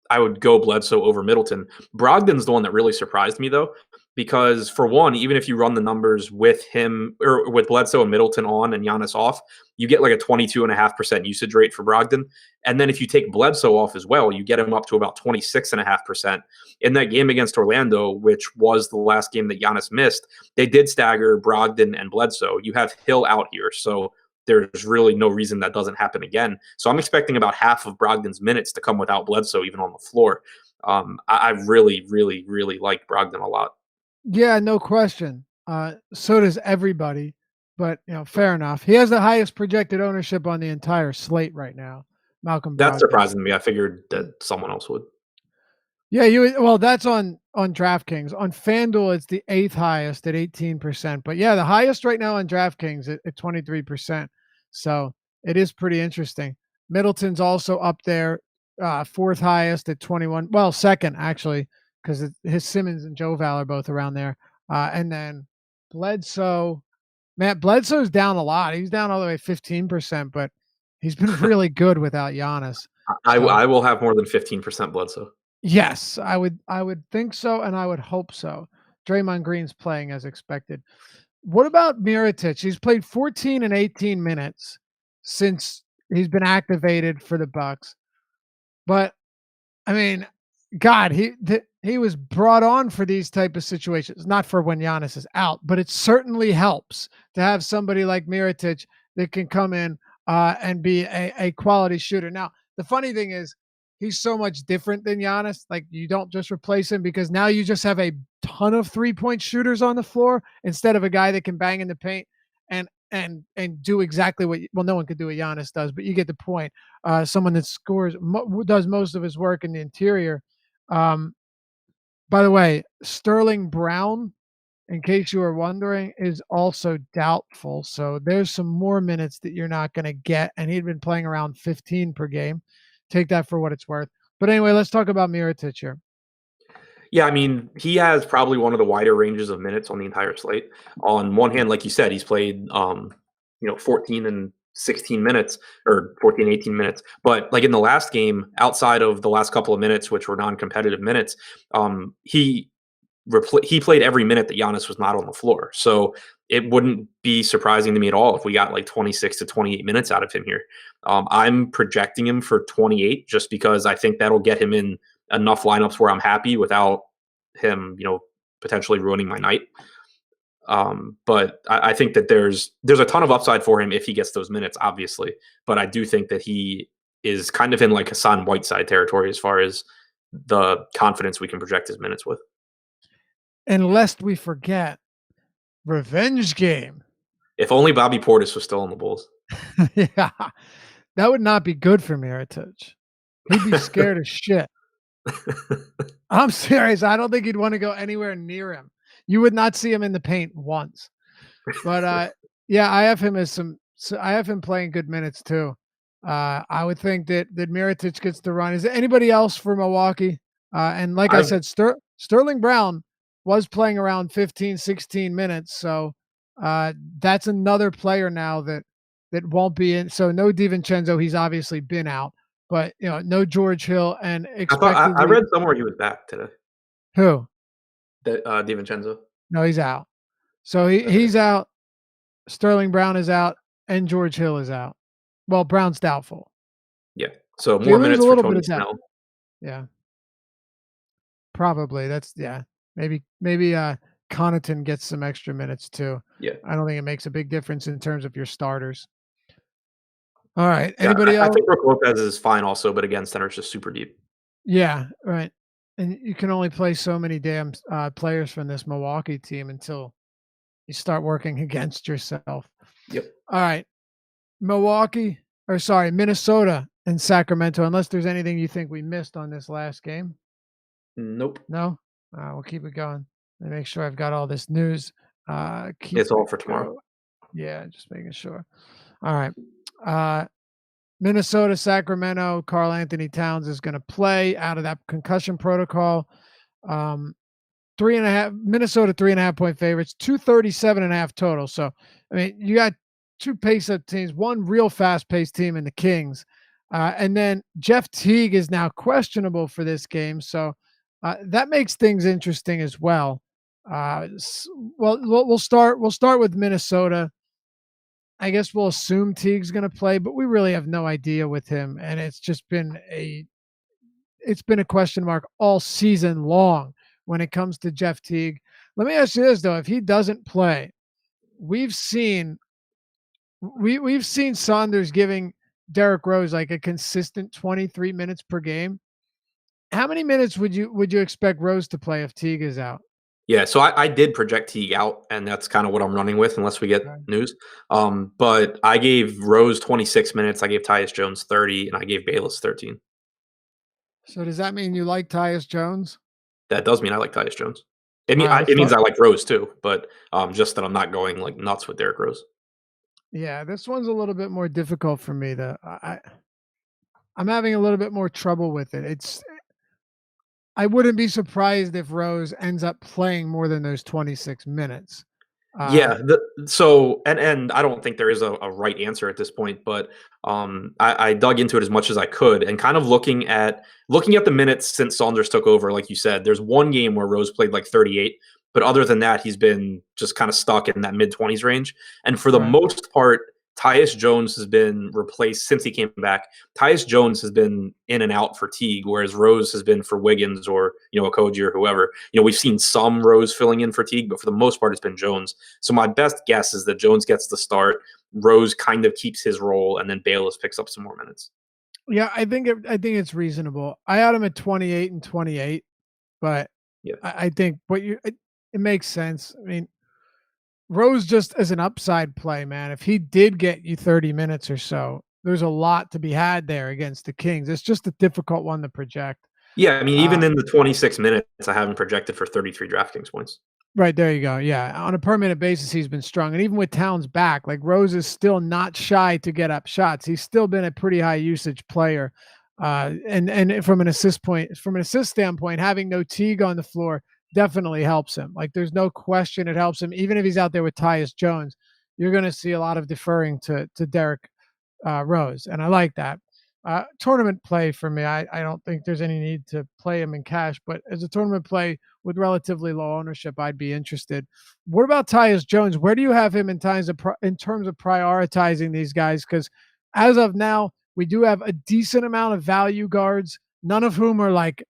I would go Bledsoe over Middleton. Brogdon's the one that really surprised me, though, because for one, even if you run the numbers with him or with Bledsoe and Middleton on and Giannis off, you get like a 22.5% usage rate for Brogdon. And then if you take Bledsoe off as well, you get him up to about 26.5%. In that game against Orlando, which was the last game that Giannis missed, they did stagger Brogdon and Bledsoe. You have Hill out here, so there's really no reason that doesn't happen again. So I'm expecting about half of Brogdon's minutes to come without Bledsoe even on the floor. I really, really, really like Brogdon a lot. Yeah, no question. So does everybody. But, fair enough. He has the highest projected ownership on the entire slate right now, Malcolm Brogdon. That's surprising to me. I figured that someone else would. Yeah, that's on DraftKings. On FanDuel, it's the 8th highest at 18%. But yeah, the highest right now on DraftKings at 23%. So it is pretty interesting. Middleton's also up there, 4th highest at 21. Well, 2nd, actually, because his Simmons and Joe Val are both around there. And then Bledsoe. Bledsoe's down a lot. He's down all the way 15%, but He's been really good without Giannis. I So, will have more than 15% Bledsoe. yes, I would think so, and I would hope so. Draymond Green's playing as expected. What about Mirotic? He's played 14 and 18 minutes since he's been activated for the Bucks. But I mean, God, he was brought on for these type of situations, not for when Giannis is out, but it certainly helps to have somebody like Mirotic that can come in and be a quality shooter. Now, the funny thing is, he's so much different than Giannis. Like, you don't just replace him because now you just have a ton of 3-point shooters on the floor instead of a guy that can bang in the paint and do exactly what, well, no one could do what Giannis does, but you get the point. Someone that does most of his work in the interior. Um, by the way, Sterling Brown, in case you were wondering, is also doubtful. So there's some more minutes that you're not going to get. And he'd been playing around 15 per game. Take that for what it's worth. But anyway, let's talk about Mirotic here. Yeah, I mean, he has probably one of the wider ranges of minutes on the entire slate. On one hand, like you said, he's played 14 and 16 minutes or 14, 18 minutes. But like in the last game, outside of the last couple of minutes, which were non-competitive minutes, he played every minute that Giannis was not on the floor. So it wouldn't be surprising to me at all if we got like 26 to 28 minutes out of him here. I'm projecting him for 28 just because I think that'll get him in enough lineups where I'm happy without him, potentially ruining my night. But I think that there's a ton of upside for him if he gets those minutes, obviously. But I do think that he is kind of in like Hassan Whiteside territory as far as the confidence we can project his minutes with. And lest we forget, revenge game. If only Bobby Portis was still on the Bulls. Yeah, that would not be good for Mirotic. He'd be scared as shit. I'm serious. I don't think he'd want to go anywhere near him. You would not see him in the paint once. But yeah, I have him I have him playing good minutes too. I would think that Mirotic gets the run. Is there anybody else for Milwaukee? And like I said, Sterling Brown was playing around 15, 16 minutes. So that's another player now that won't be in. So no DiVincenzo. He's obviously been out. But no George Hill, and I read somewhere he was back today. Who? DiVincenzo. No, he's out. So he's out. Sterling Brown is out, and George Hill is out. Well, Brown's doubtful. Yeah. So more minutes for Tony Snell. Yeah. Probably. Maybe Connaughton gets some extra minutes too. Yeah. I don't think it makes a big difference in terms of your starters. All right. Anybody else? I think Brook Lopez is fine also, but again, center's just super deep. Yeah, right. And you can only play so many damn players from this Milwaukee team until you start working against yourself. Yep. All right. Minnesota and Sacramento, unless there's anything you think we missed on this last game. Nope. No? We'll keep it going. Let me make sure I've got all this news. It's all for tomorrow. Yeah, just making sure. All right. Minnesota, Sacramento, Karl-Anthony Towns is going to play out of that concussion protocol. 3.5 Minnesota 3.5 point favorites, 237.5 total. So, I mean, you got two pace up teams, one real fast paced team in the Kings. And then Jeff Teague is now questionable for this game. So that makes things interesting as well. We'll start with Minnesota. I guess we'll assume Teague's going to play, but we really have no idea with him. And it's just been a question mark all season long when it comes to Jeff Teague. Let me ask you this though. If he doesn't play, we've seen Saunders giving Derrick Rose like a consistent 23 minutes per game. How many minutes would you expect Rose to play if Teague is out? Yeah, so I did project Teague out, and that's kind of what I'm running with unless we get news. But I gave Rose 26 minutes, I gave Tyus Jones 30, and I gave Bayless 13. So does that mean you like Tyus Jones? That does mean I like Tyus Jones. It means I like Rose too, but just that I'm not going like nuts with Derrick Rose. Yeah, this one's a little bit more difficult for me. I'm having a little bit more trouble with it. I wouldn't be surprised if Rose ends up playing more than those 26 minutes. Yeah. And I don't think there is a right answer at this point, but I dug into it as much as I could, and kind of looking at the minutes since Saunders took over. Like you said, there's one game where Rose played like 38, but other than that, he's been just kind of stuck in that mid-20s range. And for the Right. most part, Tyus Jones has been replaced since he came back. Tyus Jones has been in and out for Teague, whereas Rose has been for Wiggins or Okogie or whoever. We've seen some Rose filling in for Teague, but for the most part, it's been Jones. So my best guess is that Jones gets the start, Rose kind of keeps his role, and then Bayless picks up some more minutes. Yeah, I think it's reasonable. I had him at 28 and 28, but Yeah. I think it makes sense. I mean, Rose just as an upside play, man. If he did get you 30 minutes or so, there's a lot to be had there against the Kings. It's just a difficult one to project. Yeah, I mean, even in the 26 minutes, I have him projected for 33 DraftKings points. Right, there you go. Yeah, on a per minute basis, he's been strong, and even with Towns back, like Rose is still not shy to get up shots. He's still been a pretty high usage player, and from an assist standpoint, having no Teague on the floor definitely helps him. Like, there's no question it helps him. Even if he's out there with Tyus Jones, you're going to see a lot of deferring to Derrick Rose, and I like that. Tournament play for me, I don't think there's any need to play him in cash, but as a tournament play with relatively low ownership, I'd be interested. What about Tyus Jones? Where do you have him in terms of prioritizing these guys? Because as of now, we do have a decent amount of value guards, none of whom are like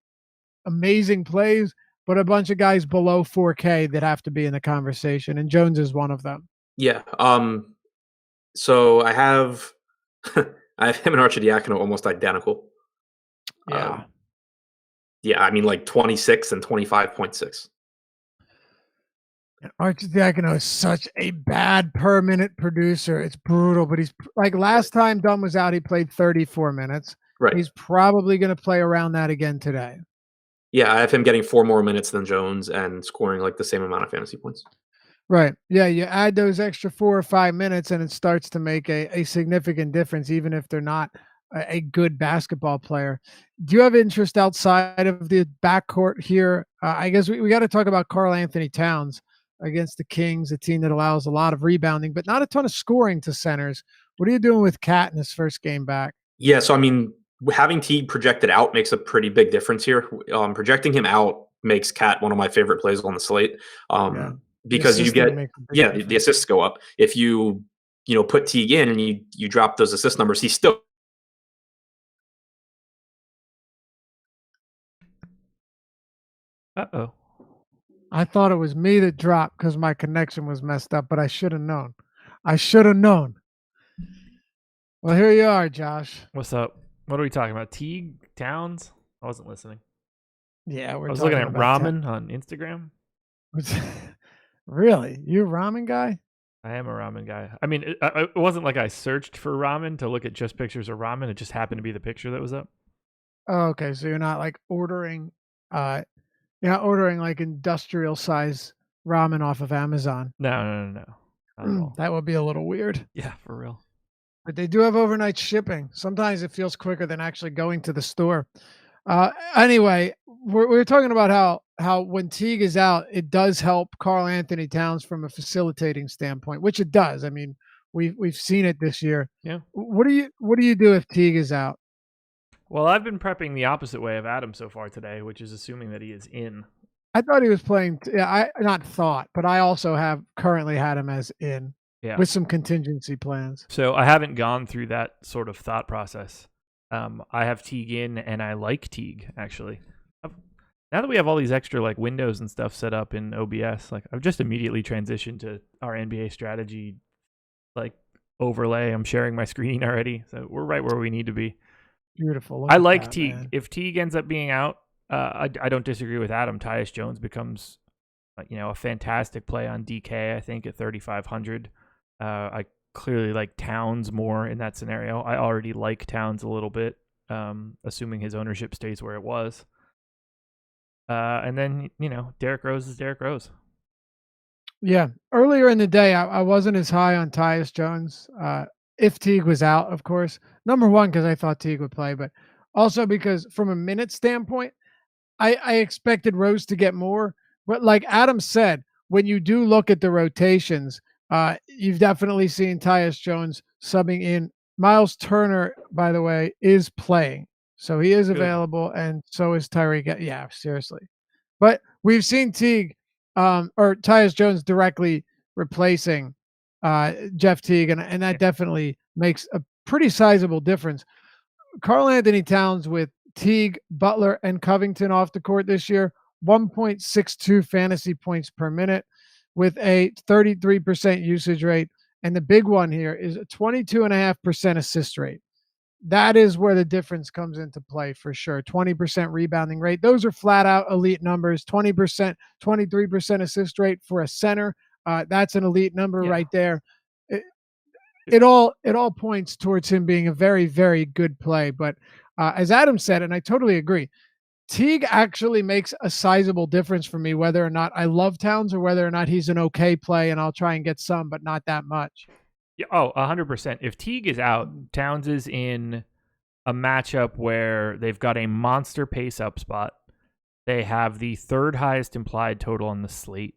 amazing plays, but a bunch of guys below 4K that have to be in the conversation, and Jones is one of them. Yeah. So I have I have him and Arcidiacono almost identical. Yeah. Yeah, I mean, like 26 and 25.6. Arcidiacono is such a bad per minute producer. It's brutal, but he's like last time Dunn was out, he played 34 minutes. Right. He's probably going to play around that again today. Yeah, I have him getting 4 more minutes than Jones and scoring like the same amount of fantasy points. Right. Yeah, you add those extra 4 or 5 minutes and it starts to make a significant difference, even if they're not a good basketball player. Do you have interest outside of the backcourt here? I guess we got to talk about Karl-Anthony Towns against the Kings, a team that allows a lot of rebounding, but not a ton of scoring to centers. What are you doing with Cat in his first game back? Yeah, so I mean, having Teague projected out makes a pretty big difference here. Projecting him out makes Cat one of my favorite plays on the slate. Because you get the assists go up. If you put Teague in and you drop those assist numbers, he's still Uh-oh. I thought it was me that dropped because my connection was messed up, but I should have known. I should have known. Well, here you are, Josh. What's up? What are we talking about? Teague? Towns? I wasn't listening. Yeah, I was looking at ramen on Instagram. Really? You a ramen guy? I am a ramen guy. I mean, it wasn't like I searched for ramen to look at just pictures of ramen. It just happened to be the picture that was up. Oh, okay. So you're not like ordering like industrial size ramen off of Amazon. No. Not at all. That would be a little weird. Yeah, for real. But they do have overnight shipping. Sometimes it feels quicker than actually going to the store. Anyway, we're talking about how when Teague is out, it does help Karl-Anthony Towns from a facilitating standpoint, which it does. I mean, we've seen it this year. Yeah. What do you do if Teague is out? Well, I've been prepping the opposite way of Adam so far today, which is assuming that he is in. I thought he was playing. I not thought, but I also have currently had him as in. Yeah. With some contingency plans. So I haven't gone through that sort of thought process. I have Teague in, and I like Teague, actually. Now that we have all these extra like windows and stuff set up in OBS, like I've just immediately transitioned to our NBA strategy like overlay. I'm sharing my screen already, so we're right where we need to be. Beautiful. I like Teague. Man. If Teague ends up being out, I don't disagree with Adam. Tyus Jones becomes a fantastic play on DK, I think, at 3,500. I clearly like Towns more in that scenario. I already like Towns a little bit, assuming his ownership stays where it was. And then, Derrick Rose is Derrick Rose. Yeah. Earlier in the day, I wasn't as high on Tyus Jones. If Teague was out, of course. Number one, because I thought Teague would play, but also because from a minute standpoint, I expected Rose to get more. But like Adam said, when you do look at the rotations, you've definitely seen Tyus Jones subbing in. Miles Turner, by the way, is playing. So he is available, and so is Tyreek. Yeah, seriously. But we've seen Teague or Tyus Jones directly replacing Jeff Teague, and that definitely makes a pretty sizable difference. Karl-Anthony Towns with Teague, Butler, and Covington off the court this year, 1.62 fantasy points per minute with a 33% usage rate. And the big one here is a 22.5% assist rate. That is where the difference comes into play for sure. 20% rebounding rate. Those are flat out elite numbers. 20%, 23% assist rate for a center. That's an elite number right there. It all points towards him being a very, very good play. But as Adam said, and I totally agree, Teague actually makes a sizable difference for me, whether or not I love Towns or whether or not he's an okay play, and I'll try and get some, but not that much. Yeah, 100%. If Teague is out, Towns is in a matchup where they've got a monster pace-up spot. They have the third highest implied total on the slate.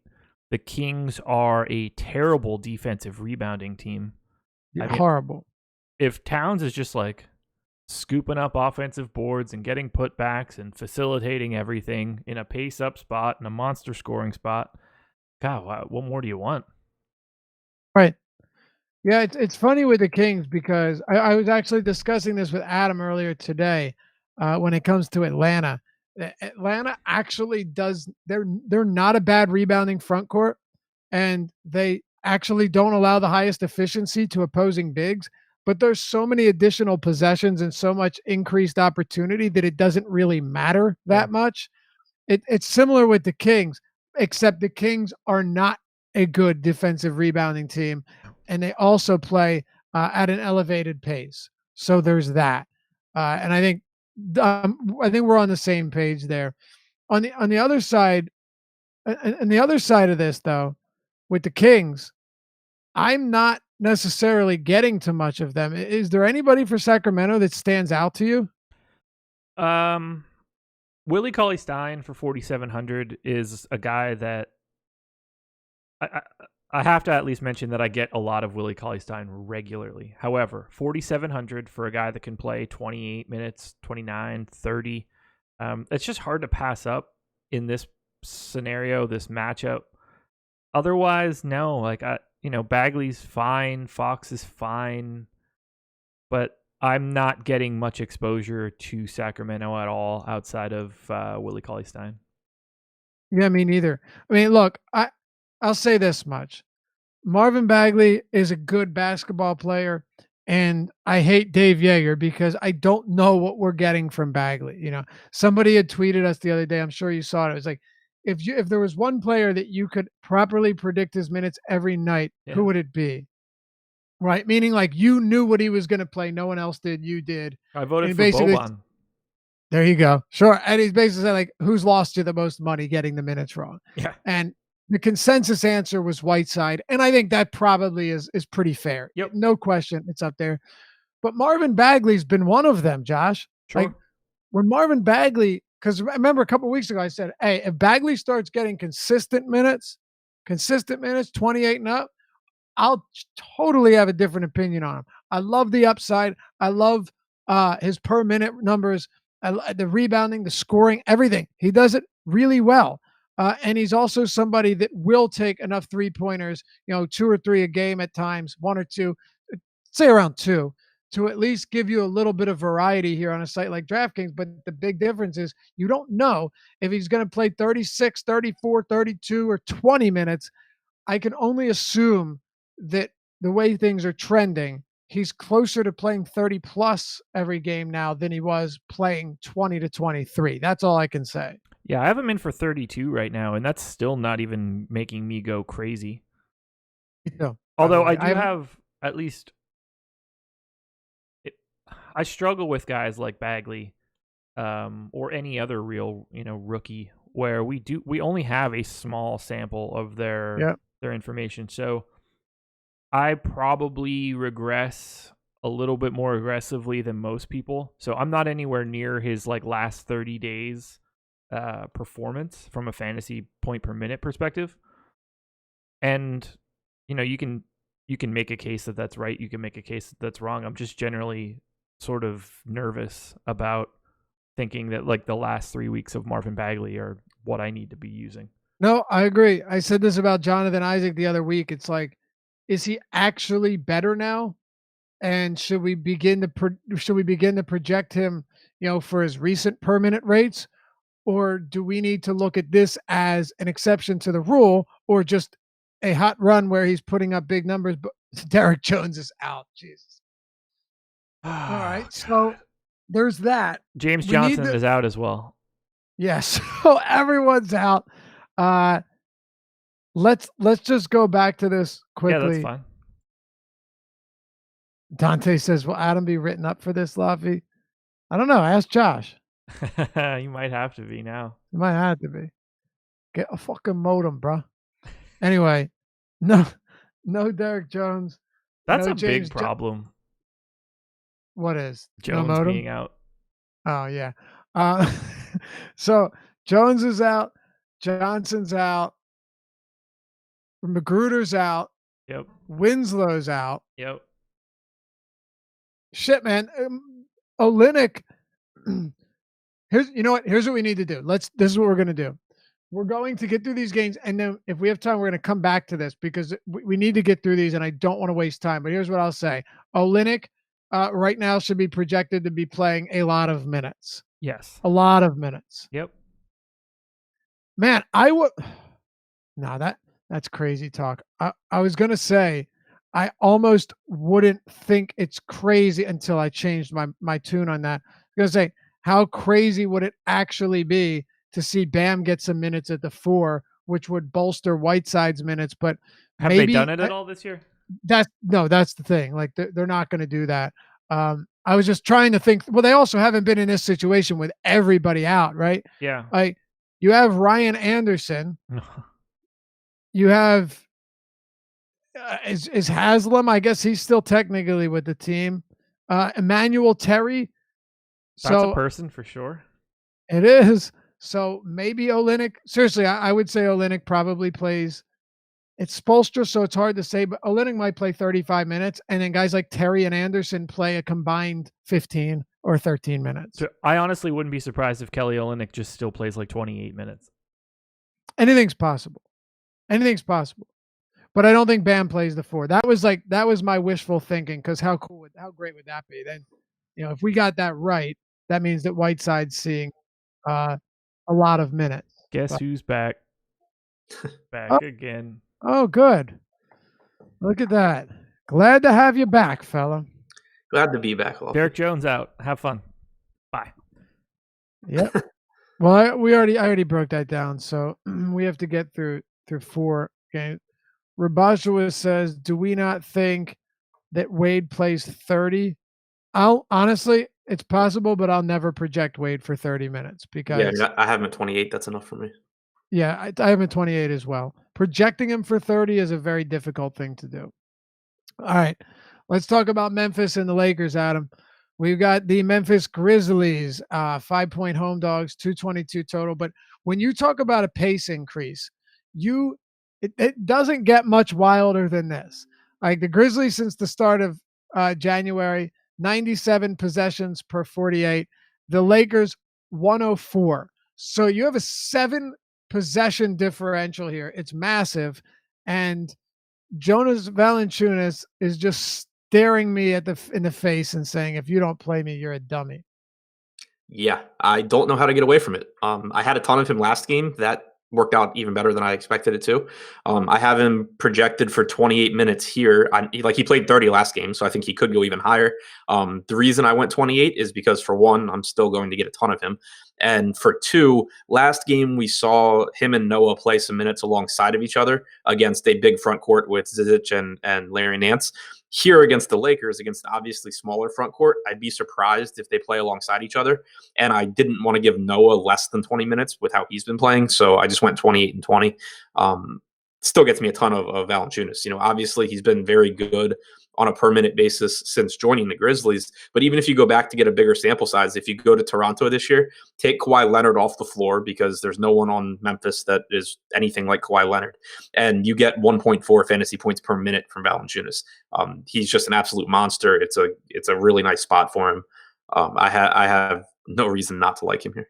The Kings are a terrible defensive rebounding team. Horrible. If Towns is just like scooping up offensive boards and getting putbacks and facilitating everything in a pace-up spot and a monster scoring spot, God, what more do you want? Right. Yeah, it's funny with the Kings because I was actually discussing this with Adam earlier today. When it comes to Atlanta, Atlanta actually does. They're not a bad rebounding front court, and they actually don't allow the highest efficiency to opposing bigs. But there's so many additional possessions and so much increased opportunity that it doesn't really matter that much. It's similar with the Kings, except the Kings are not a good defensive rebounding team, and they also play at an elevated pace. So there's that, and I think we're on the same page there. On the other side, and the other side of this though, with the Kings, I'm not necessarily getting to much of them. Is there anybody for Sacramento that stands out to you? Willie Cauley-Stein for 4,700 is a guy that I have to at least mention that I get a lot of Willie Cauley-Stein regularly. However, 4,700 for a guy that can play 28 minutes, 29, 30. It's just hard to pass up in this scenario, this matchup. Otherwise, no. Bagley's fine, Fox is fine, but I'm not getting much exposure to Sacramento at all outside of Willie Cauley-Stein. Yeah, me neither. I mean, look, I'll say this much. Marvin Bagley is a good basketball player, and I hate Dave Yeager because I don't know what we're getting from Bagley. Somebody had tweeted us the other day. I'm sure you saw it. It was like, if there was one player that you could properly predict his minutes every night, who would it be? Right? Meaning like you knew what he was going to play. No one else did. You did. I voted for Boban. There you go. Sure. And he's basically said, like, who's lost you the most money getting the minutes wrong? Yeah. And the consensus answer was Whiteside. And I think that probably is pretty fair. Yep. No question. It's up there. But Marvin Bagley's been one of them, Josh. Sure. Like when Marvin Bagley, because remember a couple of weeks ago, I said, hey, if Bagley starts getting consistent minutes, 28 and up, I'll totally have a different opinion on him. I love the upside. I love his per minute numbers, the rebounding, the scoring, everything. He does it really well. And he's also somebody that will take enough 3-pointers, 2 or 3 a game at times, 1 or 2, say around 2, to at least give you a little bit of variety here on a site like DraftKings. But the big difference is you don't know if he's going to play 36, 34, 32, or 20 minutes. I can only assume that the way things are trending, he's closer to playing 30 plus every game now than he was playing 20 to 23. That's all I can say. Yeah, I have him in for 32 right now, and that's still not even making me go crazy. No, although I do have at least... I struggle with guys like Bagley or any other real, rookie where we only have a small sample of their information. So I probably regress a little bit more aggressively than most people. So I'm not anywhere near his last 30 days performance from a fantasy point per minute perspective. And you can make a case that that's right. You can make a case that that's wrong. I'm just generally sort of nervous about thinking that like the last 3 weeks of Marvin Bagley are what I need to be using. No, I agree. I said this about Jonathan Isaac the other week. It's like, is he actually better now? And should we begin to project him, for his recent per minute rates, or do we need to look at this as an exception to the rule, or just a hot run where he's putting up big numbers? But Derek Jones is out. Jesus. All right, so there's that. James Johnson is out as well. Yes, so everyone's out. Let's just go back to this quickly. Yeah, that's fine. Dante says, will Adam be written up for this, Laffy? I don't know. Ask Josh. You might have to be now. You might have to be. Get a fucking modem, bro. Anyway, no Derek Jones. That's no a big problem. What is? Jones no modem? being out. Oh, yeah. So Jones is out. Johnson's out. Magruder's out. Yep. Winslow's out. Yep. Shit, man. Olynyk. Here's what we need to do. This is what we're going to do. We're going to get through these games, and then if we have time, we're going to come back to this because we need to get through these, and I don't want to waste time. But here's what I'll say. Olynyk right now should be projected to be playing a lot of minutes. Yes. A lot of minutes. Yep. Man, I would... No, that's crazy talk. I was going to say, I almost wouldn't think it's crazy until I changed my tune on that. I was going to say, how crazy would it actually be to see Bam get some minutes at the 4, which would bolster Whiteside's minutes? But have they done it at all this year? That's the thing. Like they're not going to do that. I was just trying to think. Well, they also haven't been in this situation with everybody out, right? Yeah. Like you have Ryan Anderson. You have is Haslam. I guess he's still technically with the team. Emmanuel Terry. That's a person for sure. It is. So maybe Olynyk. Seriously, I would say Olynyk probably plays. It's Spoelstra, so it's hard to say, but Olynyk might play 35 minutes, and then guys like Terry and Anderson play a combined 15 or 13 minutes. So I honestly wouldn't be surprised if Kelly Olynyk just still plays like 28 minutes. Anything's possible. Anything's possible. But I don't think Bam plays the 4. That was my wishful thinking, because how great would that be? Then, if we got that right, that means that Whiteside's seeing a lot of minutes. Guess who's back? Back again. Oh, good. Look at that. Glad to have you back, fella. Glad to be back. Derek Jones out. Have fun. Bye. Yep. Well, I already broke that down, so we have to get through 4 games. Rabashua says, do we not think that Wade plays 30? Honestly, it's possible, but I'll never project Wade for 30 minutes because I have him at 28. That's enough for me. Yeah, I have him at 28 as well. Projecting him for 30 is a very difficult thing to do. All right, let's talk about Memphis and the Lakers, Adam. We've got the Memphis Grizzlies, 5-point home dogs, 222 total. But when you talk about a pace increase, it doesn't get much wilder than this. Like the Grizzlies since the start of January, 97 possessions per 48. The Lakers, 104. So you have a 7 possession differential here. It's massive. And Jonas Valanciunas is just staring me in the face and saying, if you don't play me, you're a dummy. Yeah, I don't know how to get away from it. I had a ton of him last game. That worked out even better than I expected it to. I have him projected for 28 minutes here. He played 30 last game, so I think he could go even higher. The reason I went 28 is because, for one, I'm still going to get a ton of him. And for 2, last game we saw him and Noah play some minutes alongside of each other against a big front court with Zizic and Larry Nance. Here against the Lakers, against the obviously smaller front court, I'd be surprised if they play alongside each other. And I didn't want to give Noah less than 20 minutes with how he's been playing, so I just went 28 and 20. still gets me a ton of Valanciunas. Obviously he's been very good on a per minute basis since joining the Grizzlies. But even if you go back to get a bigger sample size, if you go to Toronto this year, take Kawhi Leonard off the floor because there's no one on Memphis that is anything like Kawhi Leonard. And you get 1.4 fantasy points per minute from Valanciunas. He's just an absolute monster. It's a really nice spot for him. I have no reason not to like him here.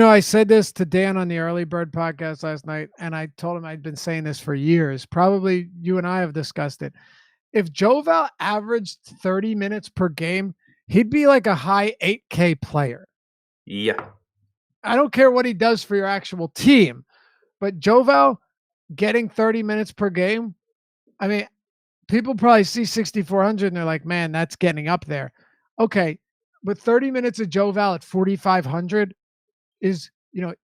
I said this to Dan on the Early Bird podcast last night, and I told him I'd been saying this for years. Probably you and I have discussed it. If Joe Val averaged 30 minutes per game, he'd be like a high 8K player. Yeah. I don't care what he does for your actual team, but Joe Val getting 30 minutes per game, I mean, people probably see 6,400 and they're like, man, that's getting up there. Okay, but 30 minutes of Joe Val at 4,500 is,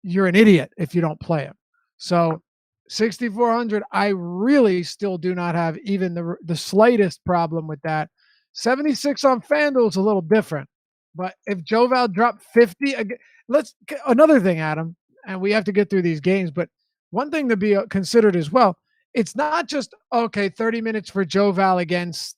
you're an idiot if you don't play him. So 6,400, I really still do not have even the slightest problem with that. 76 on FanDuel is a little different. But if Joe Val dropped 50, another thing, Adam, and we have to get through these games, but one thing to be considered as well, it's not just, 30 minutes for Joe Val against,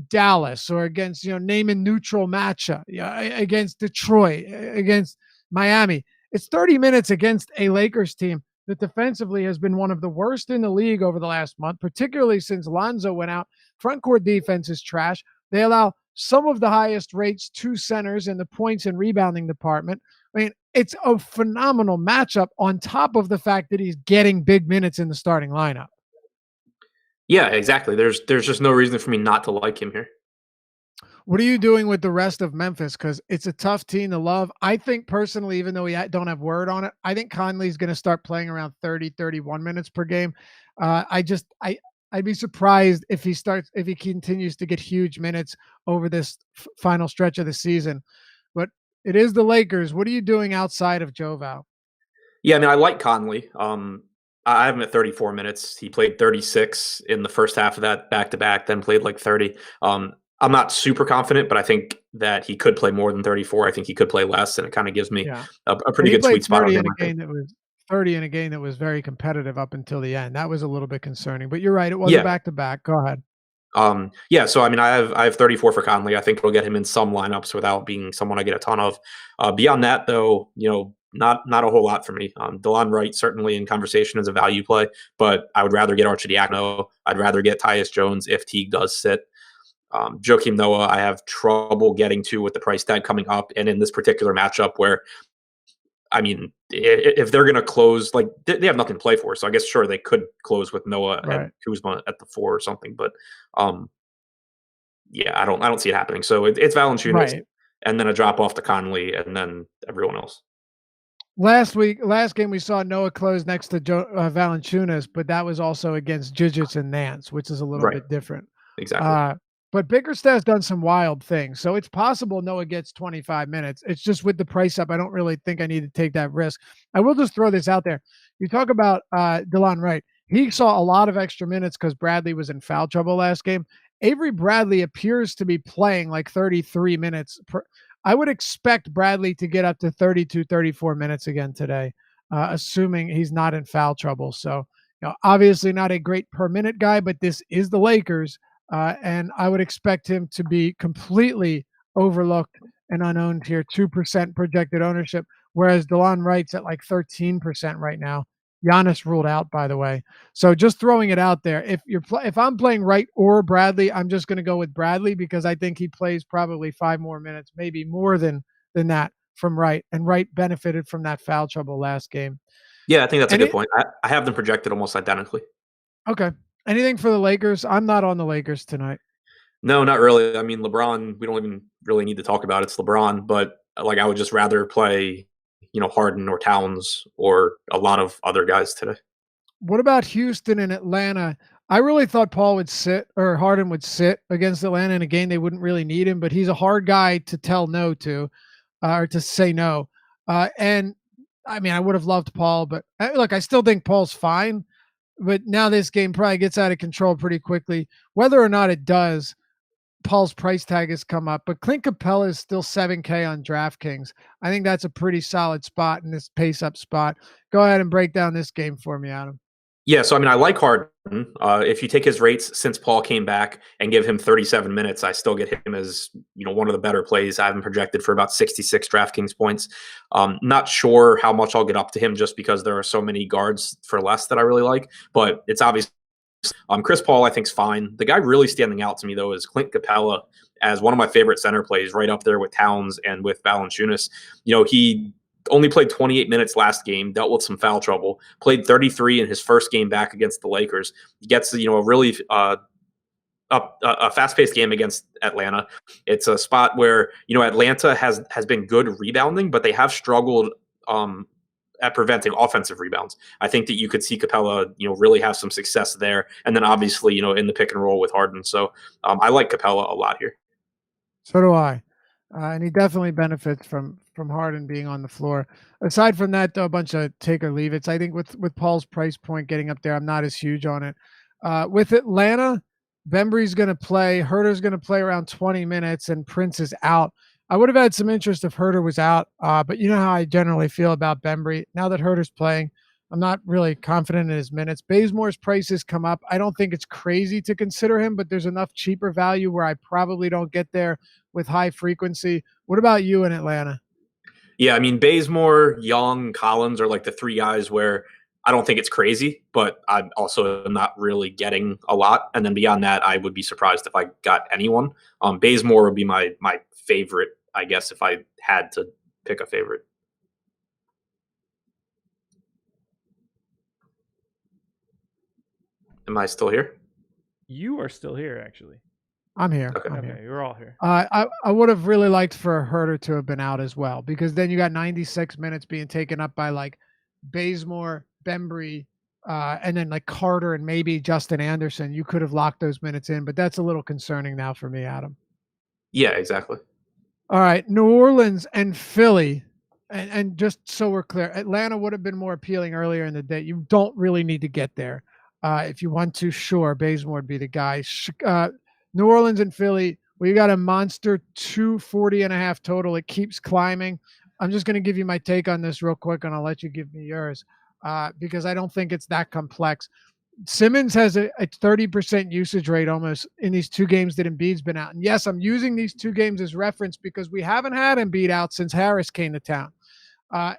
Dallas or against, name a neutral matchup, against Detroit, against Miami. It's 30 minutes against a Lakers team that defensively has been one of the worst in the league over the last month, particularly since Lonzo went out. Front court defense is trash. They allow some of the highest rates to centers in the points and rebounding department. I mean, it's a phenomenal matchup on top of the fact that he's getting big minutes in the starting lineup. Yeah, exactly. There's just no reason for me not to like him here. What are you doing with the rest of Memphis? Because it's a tough team to love. I think personally, even though we don't have word on it, I think Conley's going to start playing around 30, 31 minutes per game. I'd be surprised if he continues to get huge minutes over this final stretch of the season. But it is the Lakers. What are you doing outside of Joe Val? Yeah, I mean, I like Conley. I have him at 34 minutes. He played 36 in the first half of that back-to-back, then played like 30. I'm not super confident, but I think that he could play more than 34. I think he could play less, and it kind of gives me a pretty good sweet spot on him. 30 in a game that was very competitive up until the end. That was a little bit concerning, but you're right. It was a back-to-back. Go ahead. So I mean, I have 34 for Conley. I think it'll get him in some lineups without being someone I get a ton of. Beyond that, though, not a whole lot for me. DeLon Wright certainly in conversation as a value play, but I would rather get Arcidiacono. I'd rather get Tyus Jones if Teague does sit. Joakim Noah, I have trouble getting to with the price tag coming up, and in this particular matchup where, I mean, if they're going to close, like they have nothing to play for, so I guess sure they could close with Noah and Kuzma at the 4 or something, but I don't see it happening. So it's Valanciunas, and then a drop off to Conley, and then everyone else. Last game, we saw Noah close next to Valanciunas, but that was also against Jijic and Nance, which is a little bit different. Exactly. But Bickerstaff's done some wild things. So it's possible Noah gets 25 minutes. It's just with the price up, I don't really think I need to take that risk. I will just throw this out there. You talk about DeLon Wright. He saw a lot of extra minutes because Bradley was in foul trouble last game. Avery Bradley appears to be playing like 33 minutes. I would expect Bradley to get up to 32, 34 minutes again today, assuming he's not in foul trouble. So, obviously not a great per minute guy, but this is the Lakers. And I would expect him to be completely overlooked and unowned here, 2% projected ownership, whereas DeLon Wright's at like 13% right now. Giannis ruled out, by the way. So just throwing it out there. If I'm playing Wright or Bradley, I'm just going to go with Bradley because I think he plays probably 5 more minutes, maybe more than that from Wright. And Wright benefited from that foul trouble last game. Yeah, I think that's a good point. I have them projected almost identically. Okay. Anything for the Lakers? I'm not on the Lakers tonight. No, not really. I mean, LeBron, we don't even really need to talk about it. It's LeBron, but like I would just rather play, Harden or Towns or a lot of other guys today. What about Houston and Atlanta? I really thought Paul would sit or Harden would sit against Atlanta in a game they wouldn't really need him, but he's a hard guy to tell no to or to say no. And I mean, I would have loved Paul, but look, I still think Paul's fine. But now this game probably gets out of control pretty quickly. Whether or not it does, Paul's price tag has come up. But Clint Capella is still 7K on DraftKings. I think that's a pretty solid spot in this pace-up spot. Go ahead and break down this game for me, Adam. Yeah, so I mean, I like Harden. If you take his rates since Paul came back and give him 37 minutes, I still get him as one of the better plays. I have him projected for about 66 DraftKings points. Not sure how much I'll get up to him just because there are so many guards for less that I really like, but it's obvious. Chris Paul, I think, is fine. The guy really standing out to me, though, is Clint Capella as one of my favorite center plays, right up there with Towns and with Valanciunas. He only played 28 minutes last game, dealt with some foul trouble, played 33 in his first game back against the Lakers. He gets, a really a fast-paced game against Atlanta. It's a spot where, Atlanta has been good rebounding, but they have struggled at preventing offensive rebounds. I think that you could see Capella, really have some success there. And then obviously, in the pick and roll with Harden. So I like Capella a lot here. So do I. And he definitely benefits from Harden being on the floor. Aside from that, though, a bunch of take or leave it's. I think with Paul's price point getting up there, I'm not as huge on it. With Atlanta, Bembry's going to play. Herter's going to play around 20 minutes, and Prince is out. I would have had some interest if Herter was out, but you know how I generally feel about Bembry. Now that Herter's playing, I'm not really confident in his minutes. Bazemore's prices come up. I don't think it's crazy to consider him, but there's enough cheaper value where I probably don't get there with high frequency. What about you in Atlanta? Yeah, I mean, Bazemore, Young, Collins are like the three guys where I don't think it's crazy, but I'm also not really getting a lot. And then beyond that, I would be surprised if I got anyone. Bazemore would be my favorite, I guess, if I had to pick a favorite. Am I still here? You are still here, actually. I'm here. Okay. I'm here. You're all here. I would have really liked for Herter to have been out as well, because then you got 96 minutes being taken up by like Bazemore, Bembry, and then like Carter and maybe Justin Anderson. You could have locked those minutes in, but that's a little concerning now for me, Adam. Yeah, exactly. All right, New Orleans and Philly. And just so we're clear, Atlanta would have been more appealing earlier in the day. You don't really need to get there. If you want to, sure, Bazemore would be the guy. New Orleans and Philly, we got a monster 240.5 total. It keeps climbing. I'm just going to give you my take on this real quick, and I'll let you give me yours because I don't think it's that complex. Simmons has a 30% usage rate almost in these two games that Embiid's been out. And yes, I'm using these two games as reference because we haven't had Embiid out since Harris came to town.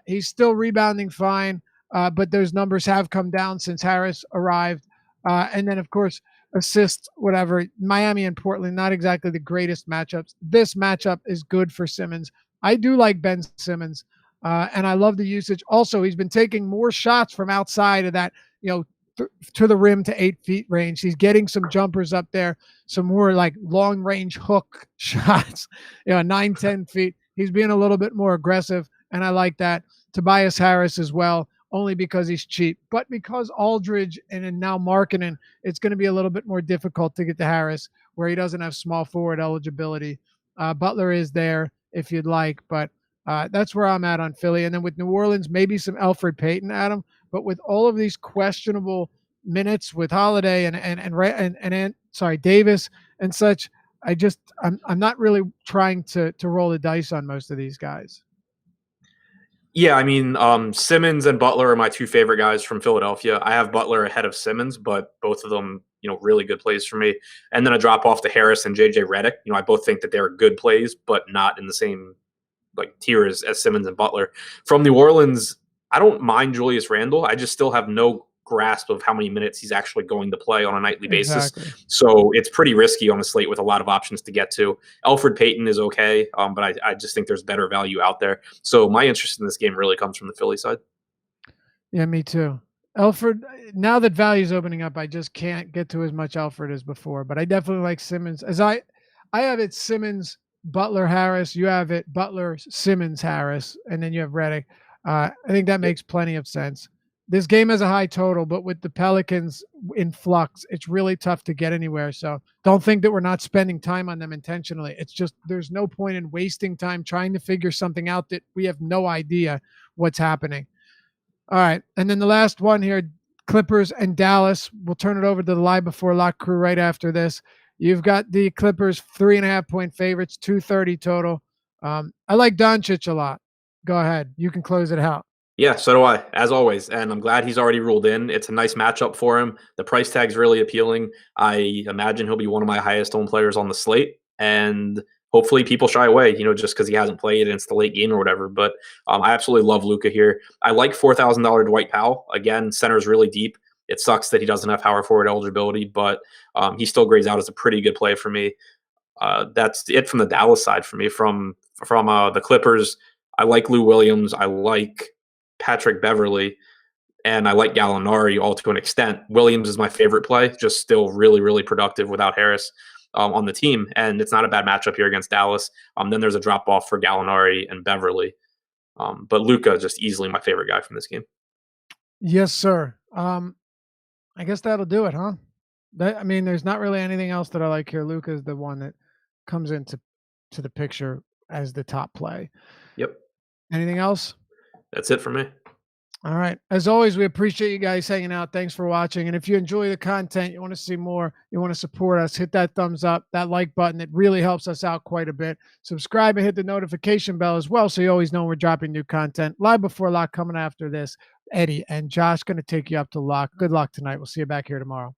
He's still rebounding fine, but those numbers have come down since Harris arrived. And then, of course, assists, whatever. Miami and Portland, not exactly the greatest matchups. This matchup is good for Simmons. I do like Ben Simmons, and I love the usage. Also, he's been taking more shots from outside of that, to the rim to 8 feet range. He's getting some jumpers up there, some more like long range hook shots, 9-10 feet. He's being a little bit more aggressive, and I like that. Tobias Harris as well, only because he's cheap, but because Aldridge and now Markkanen, it's going to be a little bit more difficult to get to Harris where he doesn't have small forward eligibility. Butler is there if you'd like, but that's where I'm at on Philly. And then with New Orleans, maybe some Elfrid Payton, Adam, but with all of these questionable minutes with Holiday and Davis and such, I'm not really trying to roll the dice on most of these guys. Yeah, I mean, Simmons and Butler are my two favorite guys from Philadelphia. I have Butler ahead of Simmons, but both of them, really good plays for me. And then a drop off to Harris and JJ Redick. I both think that they're good plays, but not in the same tier as Simmons and Butler. From New Orleans, I don't mind Julius Randle. I just still have no grasp of how many minutes he's actually going to play on a nightly basis. So it's pretty risky on a slate with a lot of options to get to. Elfrid Payton is okay, but I just think there's better value out there. So my interest in this game really comes from the Philly side. Yeah, me too. Elfrid, now that value's opening up, I just can't get to as much Elfrid as before, but I definitely like Simmons. As I have it Simmons, Butler, Harris. You have it Butler, Simmons, Harris, and then you have Redick. I think that makes plenty of sense. This game has a high total, but with the Pelicans in flux, it's really tough to get anywhere. So don't think that we're not spending time on them intentionally. It's just there's no point in wasting time trying to figure something out that we have no idea what's happening. All right. And then the last one here, Clippers and Dallas. We'll turn it over to the Live Before Lock crew right after this. You've got the Clippers 3.5-point favorites, 230 total. I like Doncic a lot. Go ahead. You can close it out. Yeah, so do I, as always. And I'm glad he's already ruled in. It's a nice matchup for him. The price tag's really appealing. I imagine he'll be one of my highest owned players on the slate. And hopefully people shy away, just because he hasn't played and it's the late game or whatever. But I absolutely love Luka here. I like $4,000 Dwight Powell. Again, center's really deep. It sucks that he doesn't have power forward eligibility, but he still grades out as a pretty good play for me. That's it from the Dallas side for me. From the Clippers, I like Lou Williams. I like Patrick Beverley, and I like Gallinari all to an extent. Williams is my favorite play, just still really, really productive without Harris on the team, and it's not a bad matchup here against Dallas. Then there's a drop-off for Gallinari and Beverley, but Luka just easily my favorite guy from this game. Yes, sir. I guess that'll do it, huh? There's not really anything else that I like here. Luka is the one that comes into the picture as the top play. Yep. Anything else? That's it for me. All right. As always, we appreciate you guys hanging out. Thanks for watching. And if you enjoy the content, you want to see more, you want to support us, hit that thumbs up, that like button. It really helps us out quite a bit. Subscribe and hit the notification bell as well so you always know when we're dropping new content. Live before lock coming after this. Eddie and Josh going to take you up to lock. Good luck tonight. We'll see you back here tomorrow.